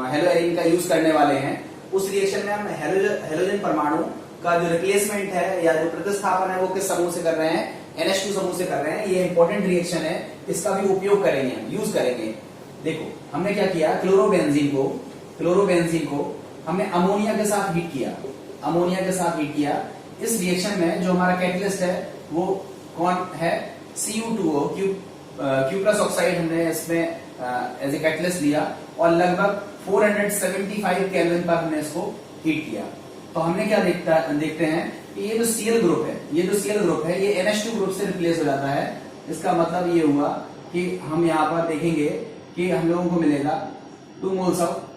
हेलो एरीन का यूज करने वाले हैं, उस रिएक्शन में हम हेलोजन परमाणु का जो रिप्लेसमेंट है या जो प्रतिस्थापन है वो किस समूह से कर रहे हैं, NH2 समूह से कर रहे हैं। ये इंपॉर्टेंट रिएक्शन है, इसका भी उपयोग करेंगे, हम यूज करेंगे। देखो, हमने क्या किया, क्लोरोबेंजीन को हमने अमोनिया के साथ हीट किया। अमोनिया के साथ हीट किया। इस रिएक्शन में जो हमारा कैटलिस्ट है वो कौन है, Cu2O, क्यूप्रस ऑक्साइड हमने इसमें एज ए कैटलिस्ट लिया और लगभग 475 केल्विन पर हमने इसको हीट किया। तो हमने क्या देखते हैं कि ये जो Cl ग्रुप है, ये NH2 ग्रुप से रिप्लेस हो जाता है। इसका मतलब ये हुआ कि हम यहाँ पर देखेंगे कि हम लोगों को मिलेगा 2 moles of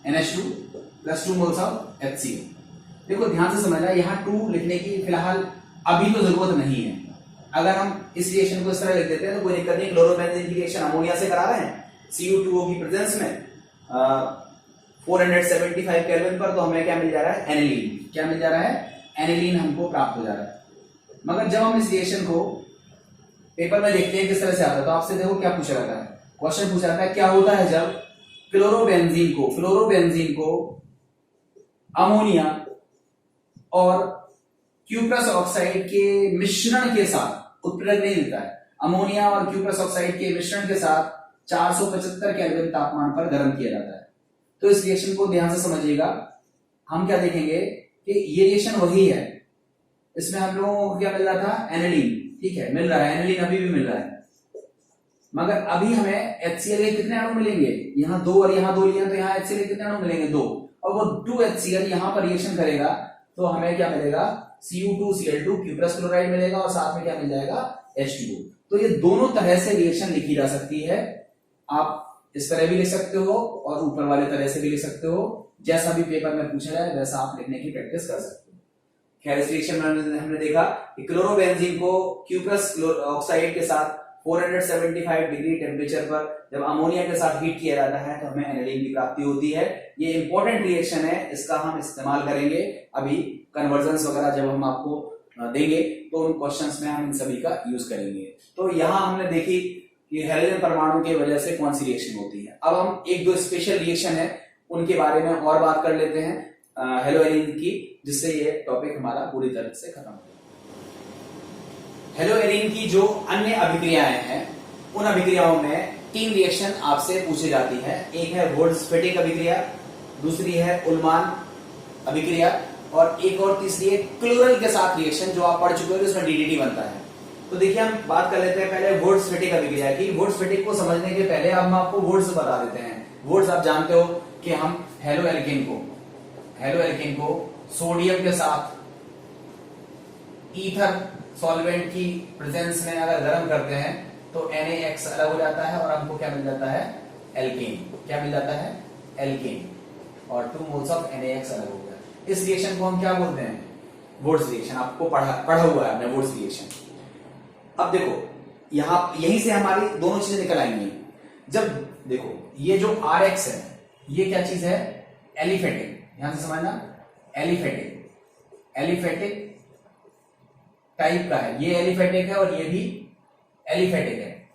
NH2 plus 2 moles of HCl। देखो ध्यान से समझना, यहाँ 2 लिखने की फिलहाल अभी तो जरूरत नहीं है। अगर हम इस रिएक्शन को इस तरह लिख देते हैं तो कोई दिक्कत नहीं। क्लोरोबेंजीन की रिएक्शन अमोनिया से करा रहे हैं Cu2O की प्रेजेंस में 475 केल्विन पर, तो हमें क्या मिल जा रहा है, एनिलीन। क्या मिल जा रहा है, एनिलीन हमको प्राप्त हो जा रहा है। मगर जब हम इस रिएक्शन को पेपर में देखते हैं किस तरह से आता है, तो आपसे देखो क्या पूछा जाता है, क्वेश्चन पूछा जाता है क्या होता है जब क्लोरोबेंजीन को अमोनिया और क्यूप्रस ऑक्साइड के मिश्रण के साथ, उत्प्रेरक नहीं मिलता है, अमोनिया और क्यूप्रस ऑक्साइड के मिश्रण के साथ 475 केल्विन तापमान पर गर्म किया जाता है। तो इस रिएक्शन को ध्यान से समझिएगा। हम क्या देखेंगे कि ये रिएक्शन वही है, इसमें हम लोगों को क्या मिल रहा था, एनिलीन, ठीक है, मिल रहा है एनिलीन, अभी भी मिल रहा है। मगर अभी हमें HCl के कितने अणु मिलेंगे, यहाँ 2 और यहाँ 2 लिया तो यहाँ HCl के कितने अणु मिलेंगे, 2, और वो 2HCl यहाँ पर रिएक्शन करेगा तो हमें क्या मिलेगा, Cu2Cl2 क्यूप्रस क्लोराइड मिलेगा और साथ में क्या मिल जाएगा, H2O। तो ये दोनों तरह से रिएक्शन लिखी जा सकती है। आप इस तरह भी लिख सकते हो और ऊपर वाले तरह से भी लिख सकते हो, जैसा भी पेपर में पूछा जाए वैसा आप लिखने की प्रैक्टिस कर सकते हो। खैर इस रिएक्शन में हमने देखा कि क्लोरोबेंजीन को क्यूप्रस ऑक्साइड के साथ 475 डिग्री टेम्परेचर पर जब अमोनिया के साथ हीट किया जाता है तो हमें एनिलीन की प्राप्ति होती है। ये इंपॉर्टेंट रिएक्शन है, इसका हम इस्तेमाल करेंगे अभी कन्वर्जन्स वगैरह जब हम आपको देंगे तो उन क्वेश्चंस में हम इन सभी का यूज करेंगे। तो यहाँ हमने देखी कि हेलोजन परमाणु की वजह से कौन सी रिएक्शन होती है। अब हम एक दो स्पेशल रिएक्शन है उनके बारे में और बात कर लेते हैं हेलो एलिन की, जिससे ये टॉपिक हमारा पूरी तरह से खत्म हो। हेलो एलिन की जो अन्य अभिक्रियाएं हैं उन अभिक्रियाओं में 3 रिएक्शन आपसे पूछी जाती है। एक है वुर्ट्ज-फिटिक अभिक्रिया, दूसरी है उल्मान अभिक्रिया और एक और तीसरी है क्लोरल के साथ रिएक्शन जो आप पढ़ चुके हो, उसमें डीडीटी बनता है। तो देखिए हम बात कर लेते हैं पहले वुर्ट्ज-फिटिक अभिक्रिया की। वुर्ट्ज-फिटिक को समझने के पहले हम आपको वुर्ट्ज बता देते हैं। वुर्ट्ज आप जानते हो कि हम हेलो एल्केन को सोडियम के साथ ईथर सॉल्वेंट की प्रेजेंस में अगर गर्म करते हैं तो NaX अलग हो जाता है और हमको क्या मिल जाता है, एल्केन। क्या मिल जाता है, एल्केन, और 2 मोल्स ऑफ NaX अलग हो गया। इस रिएक्शन को हम क्या बोलते हैं, वुर्ट्ज रिएक्शन। आपको पढ़ा हुआ है आपने वुर्ट्ज रिएक्शन। अब देखो यहां यहीं से हमारी दोनों चीजें निकल आएंगी। जब देखो ये जो RX है ये क्या चीज है, एलिफेटिक। ध्यान से समझना, एलिफेटिक टाइप का है, ये एलिफेटिक है और ये भी एलिफेटिक है।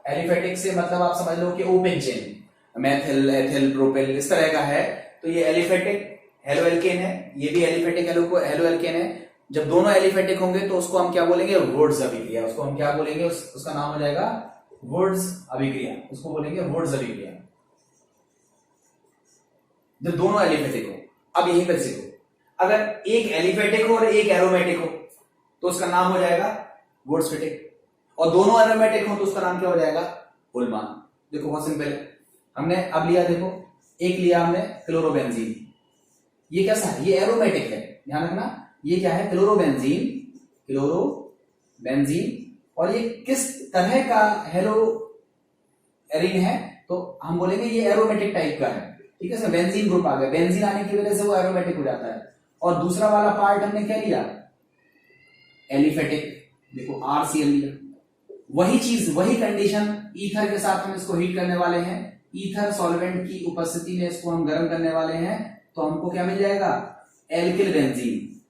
एलिफेटिक से मतलब आप समझ लो कि open chain, methyl ethyl propyl इस तरह का है। तो ये एलिफेटिक हेलो एल्केन है, ये भी एलिफेटिक हेलो एल्केन है। जब दोनों एलिफेटिक होंगे तो उसको हम क्या बोलेंगे, वुर्ट्ज अभिक्रिया। उसको हम क्या बोलेंगे, उसका नाम हो जाएगा वुर्ट्ज अभिक्रिया। उसको बोलेंगे वुर्ट्ज अभिक्रिया जब दोनों एलिफेटिक हो। अब यहीं पर सीखो, अगर एक एलिफेटिक हो और एक एरोमेटिक हो तो उसका नाम हो जाएगा वुर्ट्ज-फिटिक, और दोनों एरोमेटिक हो तो उसका नाम क्या हो जाएगा, उल्मान। देखो बहुत सिंपल है। हमने अब लिया, देखो एक लिया हमने क्लोरोबेंजीन, ये कैसा है, ये एरोमेटिक है। ध्यान रखना ये क्या है, क्लोरोबेंजीन, और ये किस तरह का हेलो एरिन है तो हम बोलेंगे ये एरोमेटिक टाइप का है। ठीक है, इसमें बेंजीन ग्रुप आ गया, बेंजीन आने की वजह से वो एरोमेटिक हो जाता है। और दूसरा वाला पार्ट हमने क्या लिया, एलिफेटिक। देखो RCl लिया, वही चीज वही कंडीशन ईथर के साथ हम इसको हीट करने वाले हैं। ईथर सॉल्वेंट की उपस्थिति में इसको हम गर्म करने वाले हैं तो हमको क्या मिल जाएगा, एल्किल बेंजीन।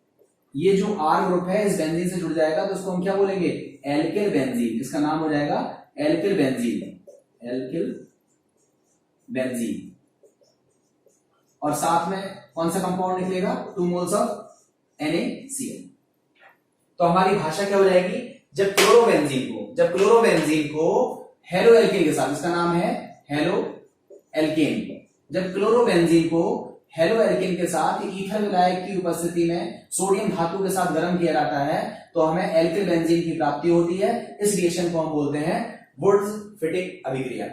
ये जो R ग्रुप है इस बेंजीन से जुड़ जाएगा तो उसको हम क्या बोलेंगे, एल्किल बेंजीन। इसका नाम हो जाएगा एल्किल बेंजीन। और साथ में कौन सा कंपाउंड निकलेगा, 2 मोल्स ऑफ NaCl। तो हमारी भाषा क्या हो जाएगी, जब क्लोरोबेंजीन को हेलो एल्केन के साथ, इसका नाम है हेलो एल्केन, जब क्लोरोबेंजीन को हेलो एल्केन के साथ ईथर विलायक की उपस्थिति में सोडियम धातु के साथ गर्म किया जाता है तो हमें एल्किल बेंजीन की प्राप्ति होती है। इस रिएक्शन को हम बोलते हैं वुड्स-फिटिक अभिक्रिया।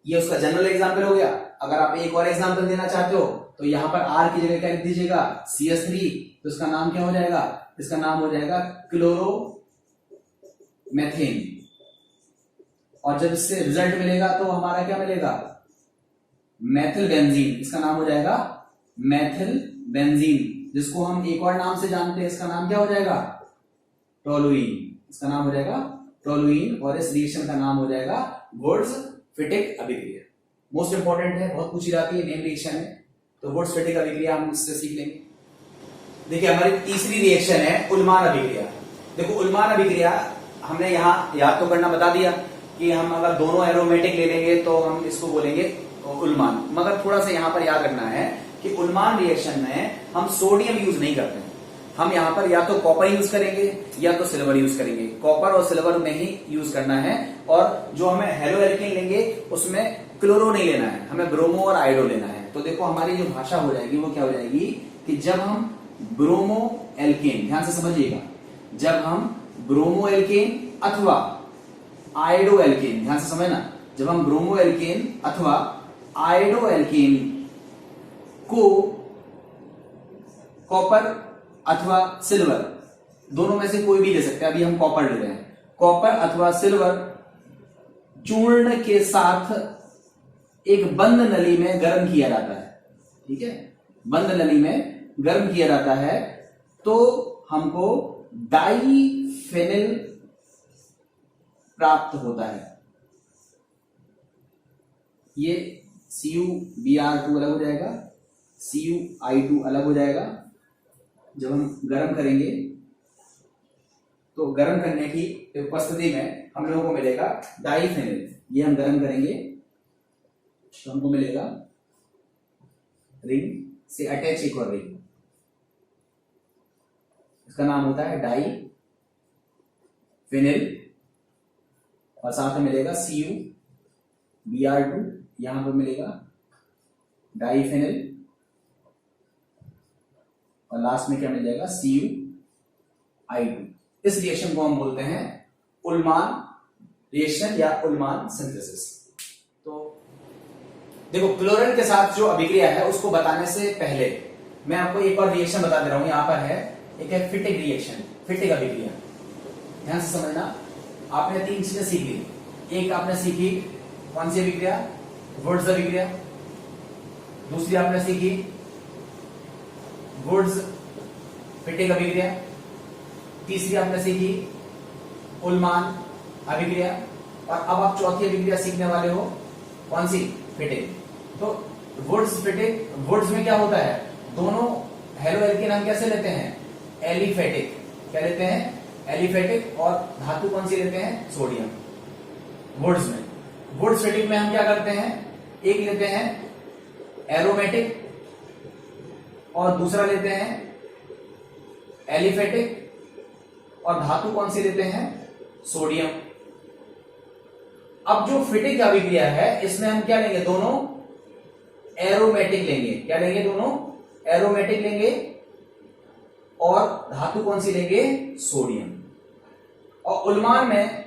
ये उसका जनरल एग्जांपल हो गया। अगर आप एक और एग्जांपल देना चाहते हो तो यहां पर R की जगह क्या लिख दीजिएगा, CH3, तो इसका नाम क्या हो जाएगा, इसका नाम हो जाएगा क्लोरोमेथेन। और जब इससे रिजल्ट मिलेगा तो हमारा क्या मिलेगा, मैथिल बेंजीन। इसका नाम हो जाएगा मैथिल बेंजीन, जिसको हम एक और नाम से जानते हैं। इसका नाम क्या हो जाएगा, टोलुइन। इसका नाम हो जाएगा टोलुइन और इस रिएक्शन का नाम हो जाएगा वुड्स-फिटिक अभिक्रिया। मोस्ट इंपॉर्टेंट है, बहुत पूछी जाती है, नेम रिएक्शन है, तो वुड्स-फिटिक अभिक्रिया हम इससे सीख लेंगे। देखिए हमारी तीसरी रिएक्शन है उल्मान अभिक्रिया। देखो उल्मान अभिक्रिया हमने यहाँ याद तो करना बता दिया कि हम अगर दोनों एरोमेटिक ले लेंगे तो हम इसको बोलेंगे उल्मान, मगर थोड़ा सा यहाँ पर याद रखना है कि उल्मान रिएक्शन में हम सोडियम यूज नहीं करते हैं। हम यहाँ पर या तो कॉपर यूज करेंगे या तो सिल्वर यूज करेंगे। कॉपर और सिल्वर में ही यूज करना है। और जो हमें हेलो एल्केन लेंगे उसमें क्लोरो नहीं लेना है, हमें ब्रोमो और आयोडो लेना है। तो देखो हमारी जो भाषा हो जाएगी वो क्या हो जाएगी कि जब हम ब्रोमो एल्केन, ध्यान से समझिएगा, जब हम ब्रोमो एल्केन अथवा आयोडो एल्केन, ध्यान से समझना, जब हम ब्रोमो एल्केन अथवा आयोडो एल्केन को कॉपर अथवा सिल्वर दोनों में से कोई भी ले सकते हैं। अभी हम कॉपर ले रहे हैं। कॉपर अथवा सिल्वर चूर्ण के साथ एक बंद नली में गर्म किया जाता है, ठीक है, बंद नली में गर्म किया जाता है तो हमको डाईफेनिल प्राप्त होता है। ये CuBr2 अलग हो जाएगा, Cu(I2) अलग हो जाएगा। जब हम गर्म करेंगे तो गर्म करने की उपस्थिति में हम लोगों को मिलेगा डाईफेनिल। ये हम गर्म करेंगे तो हमको मिलेगा रिंग से अटैच एक और रिंग, इसका नाम होता है डाईफेनिल और साथ में मिलेगा CuBr2। यहां पर मिलेगा डाईफेनिल और लास्ट में क्या मिल जाएगा, Cu(I2). इस रिएक्शन को हम बोलते हैं उल्मान रिएक्शन या उल्मान सिंथेसिस। तो देखो क्लोरीन के साथ जो अभिक्रिया है उसको बताने से पहले मैं आपको एक और रिएक्शन बता दे रहा हूं। यहां पर है एक है फिटिक रिएक्शन, फिटिक अभिक्रिया। ध्यान से समझना, आपने 3 चीजें सीख ली। एक आपने सीखी कौन सी अभिक्रिया, वुड्स अभिक्रिया। दूसरी आपने सीखी वुड्स-फिटिक अभिक्रिया। तीसरी आपने सीखी उल्मान अभिक्रिया और अब आप चौथी अभिक्रिया सीखने वाले हो, कौन सी, फिटिक। तो वुड्स-फिटिक, वुड्स में क्या होता है, दोनों हेलो एल्केन हम कैसे लेते हैं, एलिफेटिक। क्या लेते हैं, एलिफेटिक। और धातु कौन सी लेते हैं, सोडियम। वुड्स में, वुड्स-फिटिक में हम क्या करते हैं, एक लेते हैं एरोमेटिक और दूसरा लेते हैं एलिफेटिक और धातु कौन सी लेते हैं, सोडियम। अब जो फिटिक अभिक्रिया है इसमें हम क्या लेंगे, दोनों एरोमेटिक लेंगे। क्या लेंगे, दोनों एरोमेटिक लेंगे और धातु कौन सी लेंगे, सोडियम। और उल्मान में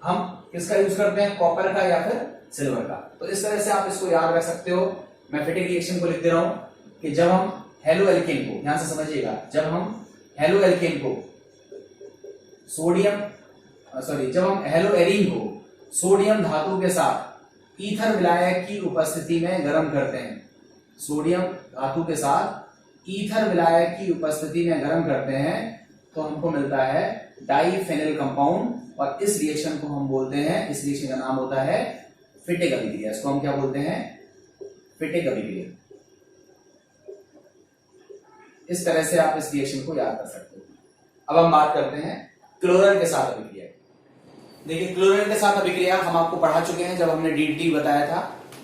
हम किसका यूज करते हैं, कॉपर का या फिर सिल्वर का। तो इस तरह से आप इसको याद रख सकते हो। मैं फिटिक रिएक्शन को लिख दे रहा हूं कि जब हम हेलो एल्केन को, ध्यान से समझिएगा, जब हम हेलो एल्केन को जब हम हेलो एरीन को सोडियम धातु के साथ ईथर विलायक की उपस्थिति में गर्म करते हैं, सोडियम धातु के साथ ईथर विलायक की उपस्थिति में गर्म करते हैं तो हमको मिलता है डाईफेनिल कंपाउंड। और इस रिएक्शन को हम बोलते हैं, इस रिएक्शन का नाम होता है फिटिक अभिक्रिया। इसको हम क्या बोलते हैं, फिटिक अभिक्रिया। इस तरह से आप इस रिएक्शन को याद कर सकते हो। अब हम बात करते हैं क्लोरीन के साथ अभिक्रिया। देखिए क्लोरीन के साथ अभिक्रिया हम आपको पढ़ा चुके हैं जब हमने DDT बताया था।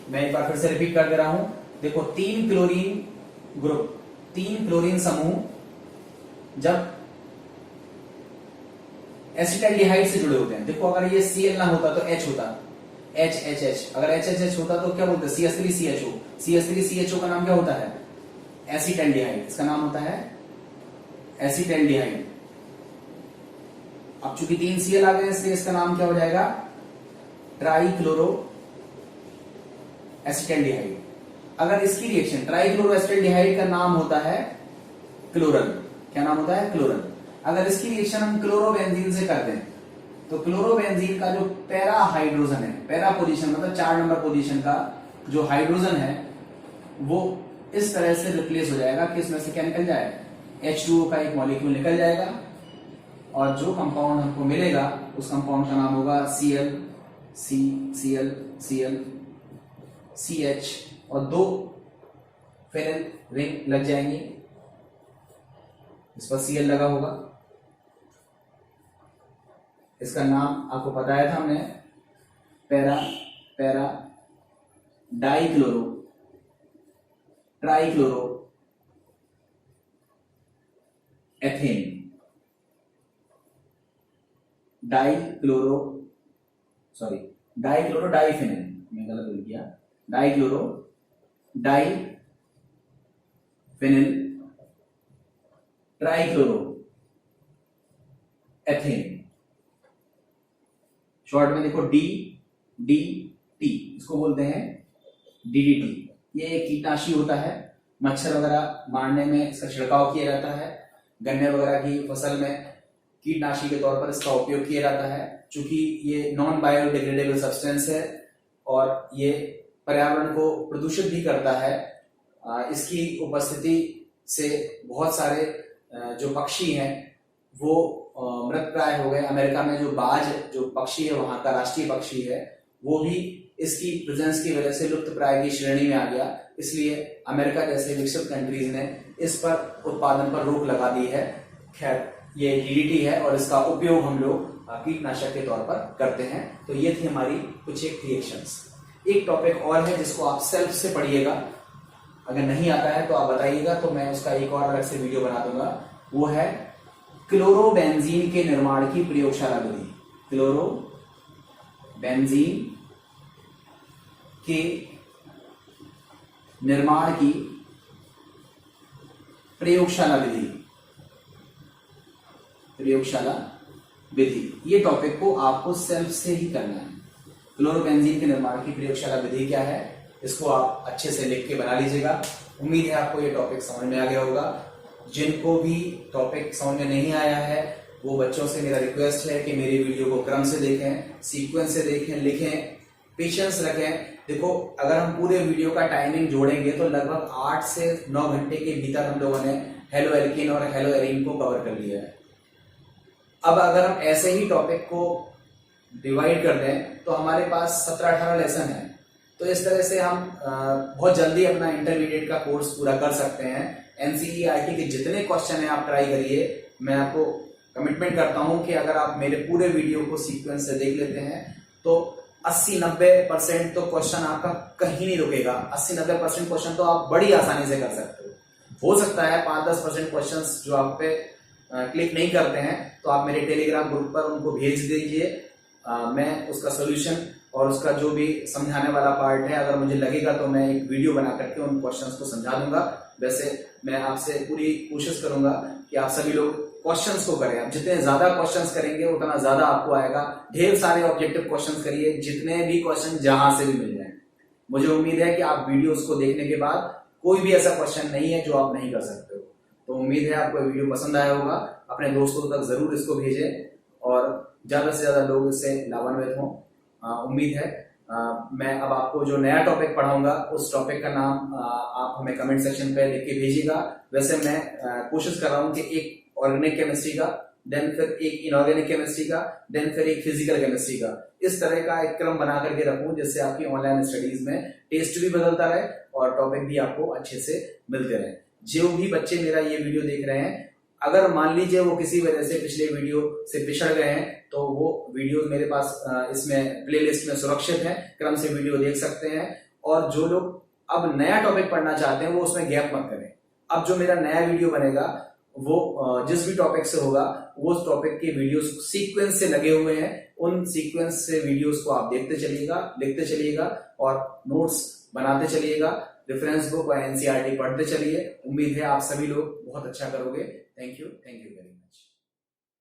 मैं एक बार फिर से रिपीट कर दे रहा हूं। देखो 3 क्लोरीन ग्रुप, 3 क्लोरीन समूह जब एसिटाल्डिहाइड से जुड़े होते हैं। देखो अगर ये Cl ना होता तो H होता, HHH, अगर HHH होता तो क्या बोलते हैं, CH3CHO, CH3CHO का नाम क्या होता है, एसीटैल्डिहाइड, इसका नाम होता है एसीटैल्डिहाइड। अब चूंकि 3 Cl आ गए इसलिए इसका नाम क्या हो जाएगा, ट्राइक्लोरो एसीटैल्डिहाइड। अगर इसकी रिएक्शन ट्राइक्लोरो एसीटैल्डिहाइड का नाम होता है क्लोरल, क्या नाम होता है, क्लोरल। अगर इसकी रिएक्शन हम क्लोरोबेंजीन से करते हैं तो क्लोरोबेंजीन का जो पैरा हाइड्रोजन है, पैरा पोजीशन मतलब 4 नंबर पोजीशन का जो हाइड्रोजन है वो इस तरह से रिप्लेस हो जाएगा कि इसमें से क्या निकल जाए, H2O का एक मॉलिक्यूल निकल जाएगा और जो कंपाउंड हमको मिलेगा उस कंपाउंड का नाम होगा Cl, Cl, Cl, CH और 2 फेनल रिंग लग जाएंगी, इस पर Cl लगा होगा। इसका नाम आपको बताया था हमने, para dichloro trichloro ethane, dichloro diphenyl, मैं गलत बोल गया, dichloro diphenyl trichloro ethane, short में देखो DDT, इसको बोलते हैं DDT। ये एक कीटनाशी होता है, मच्छर वगैरह मारने में इसका छिड़काव किया जाता है, गन्ने वगैरह की फसल में कीटनाशी के तौर पर इसका उपयोग किया जाता है। चूंकि ये नॉन बायोडिग्रेडेबल सब्सटेंस है और ये पर्यावरण को प्रदूषित भी करता है, इसकी उपस्थिति से बहुत सारे जो पक्षी हैं वो मृतप्राय हो गए। अमेरिका में जो बाज जो पक्षी है, वहां का राष्ट्रीय पक्षी है, वो भी इसकी प्रेजेंस की वजह से लुप्त प्राय की श्रेणी में आ गया। इसलिए अमेरिका जैसे विकसित कंट्रीज ने इस पर उत्पादन पर रोक लगा दी है। खैर, ये DDT है और इसका उपयोग हम लोग कीटनाशक के तौर पर करते हैं। तो ये थी हमारी कुछ एक रिएक्शंस। एक टॉपिक और है जिसको आप सेल्फ से पढ़िएगा, अगर नहीं आता है तो आप बताइएगा, तो मैं उसका एक और अलग से वीडियो बना दूंगा। वो है क्लोरोबेंजीन के निर्माण की प्रयोगशाला विधि। क्लोरोबेंजीन के निर्माण की प्रयोगशाला विधि, ये टॉपिक को आपको सेल्फ से ही करना है। क्लोरोबेंजीन के निर्माण की प्रयोगशाला विधि क्या है, इसको आप अच्छे से लिख के बना लीजिएगा। उम्मीद है आपको ये टॉपिक समझ में आ गया होगा। जिनको भी टॉपिक समझ में नहीं आया है वो बच्चों से मेरा रिक्वेस्ट है कि मेरी वीडियो को क्रम से देखें, सीक्वेंस से देखें, लिखें, पेशेंस रखें। देखो, अगर हम पूरे वीडियो का टाइमिंग जोड़ेंगे तो लगभग 8 से 9 घंटे के भीतर हम लोगों ने हेलो एल्कीन और हेलो एरीन को कवर कर लिया है। अब अगर हम ऐसे ही टॉपिक को डिवाइड कर दें तो हमारे पास 17-18 लेसन है। तो इस तरह से हम बहुत जल्दी अपना इंटरमीडिएट का कोर्स पूरा कर सकते हैं। NCERT के जितने क्वेश्चन हैं आप ट्राई करिए। मैं आपको कमिटमेंट करता हूं कि अगर आप मेरे पूरे वीडियो को सीक्वेंस से देख लेते हैं तो 80-90% तो क्वेश्चन आपका कहीं नहीं रुकेगा। 80-90% क्वेश्चन तो आप बड़ी आसानी से कर सकते हो सकता है 5-10% क्वेश्चन जो आप पे क्लिक नहीं करते हैं तो आप मेरे टेलीग्राम ग्रुप पर उनको भेज दीजिए। मैं उसका सोल्यूशन और उसका जो भी समझाने वाला पार्ट है, अगर मुझे लगेगा तो मैं एक वीडियो बना करके उन क्वेश्चंस को समझा दूंगा। वैसे मैं आपसे पूरी कोशिश करूंगा कि आप सभी लोग क्वेश्चंस को करें। आप जितने ज्यादा क्वेश्चंस करेंगे उतना ज्यादा आपको आएगा। ढेर सारे ऑब्जेक्टिव क्वेश्चंस करिए, जितने भी क्वेश्चन जहां से भी मिल जाए। मुझे उम्मीद है कि आप वीडियोस को देखने के बाद कोई भी ऐसा क्वेश्चन नहीं है जो आप नहीं कर सकते हो। तो उम्मीद है आपको वीडियो पसंद आया होगा। अपने दोस्तों तक जरूर इसको भेजें और ज्यादा से ज्यादा लोग इससे लाभान्वित हों। उम्मीद है मैं अब आपको जो नया टॉपिक पढ़ाऊंगा उस टॉपिक का नाम आप हमें कमेंट सेक्शन पे लिख के भेजिएगा। वैसे मैं कोशिश कर रहा हूँ कि एक ऑर्गेनिक केमिस्ट्री का, देन फिर एक इनऑर्गेनिक केमिस्ट्री का, देन फिर एक फिजिकल केमिस्ट्री का, इस तरह का एक क्रम बना करके रखूं जिससे आपकी ऑनलाइन स्टडीज में टेस्ट भी बदलता रहे और टॉपिक भी आपको अच्छे से मिलते रहे। जो भी बच्चे मेरा ये वीडियो देख रहे हैं, अगर मान लीजिए वो किसी वजह से पिछले वीडियो से पिछड़ गए हैं तो वो वीडियो मेरे पास इसमें प्लेलिस्ट में सुरक्षित है, क्रम से वीडियो देख सकते हैं। और जो लोग अब नया टॉपिक पढ़ना चाहते हैं वो उसमें गैप मत करें। अब जो मेरा नया वीडियो बनेगा वो जिस भी टॉपिक से होगा वो उस टॉपिक के वीडियो सीक्वेंस से लगे हुए हैं, उन सीक्वेंस से वीडियोस को आप देखते चलिएगा, लिखते चलिएगा और नोट्स बनाते चलिएगा, रेफरेंस बुक और एनसीईआरटी पढ़ते चलिए। उम्मीद है आप सभी लोग बहुत अच्छा करोगे। Thank you very much.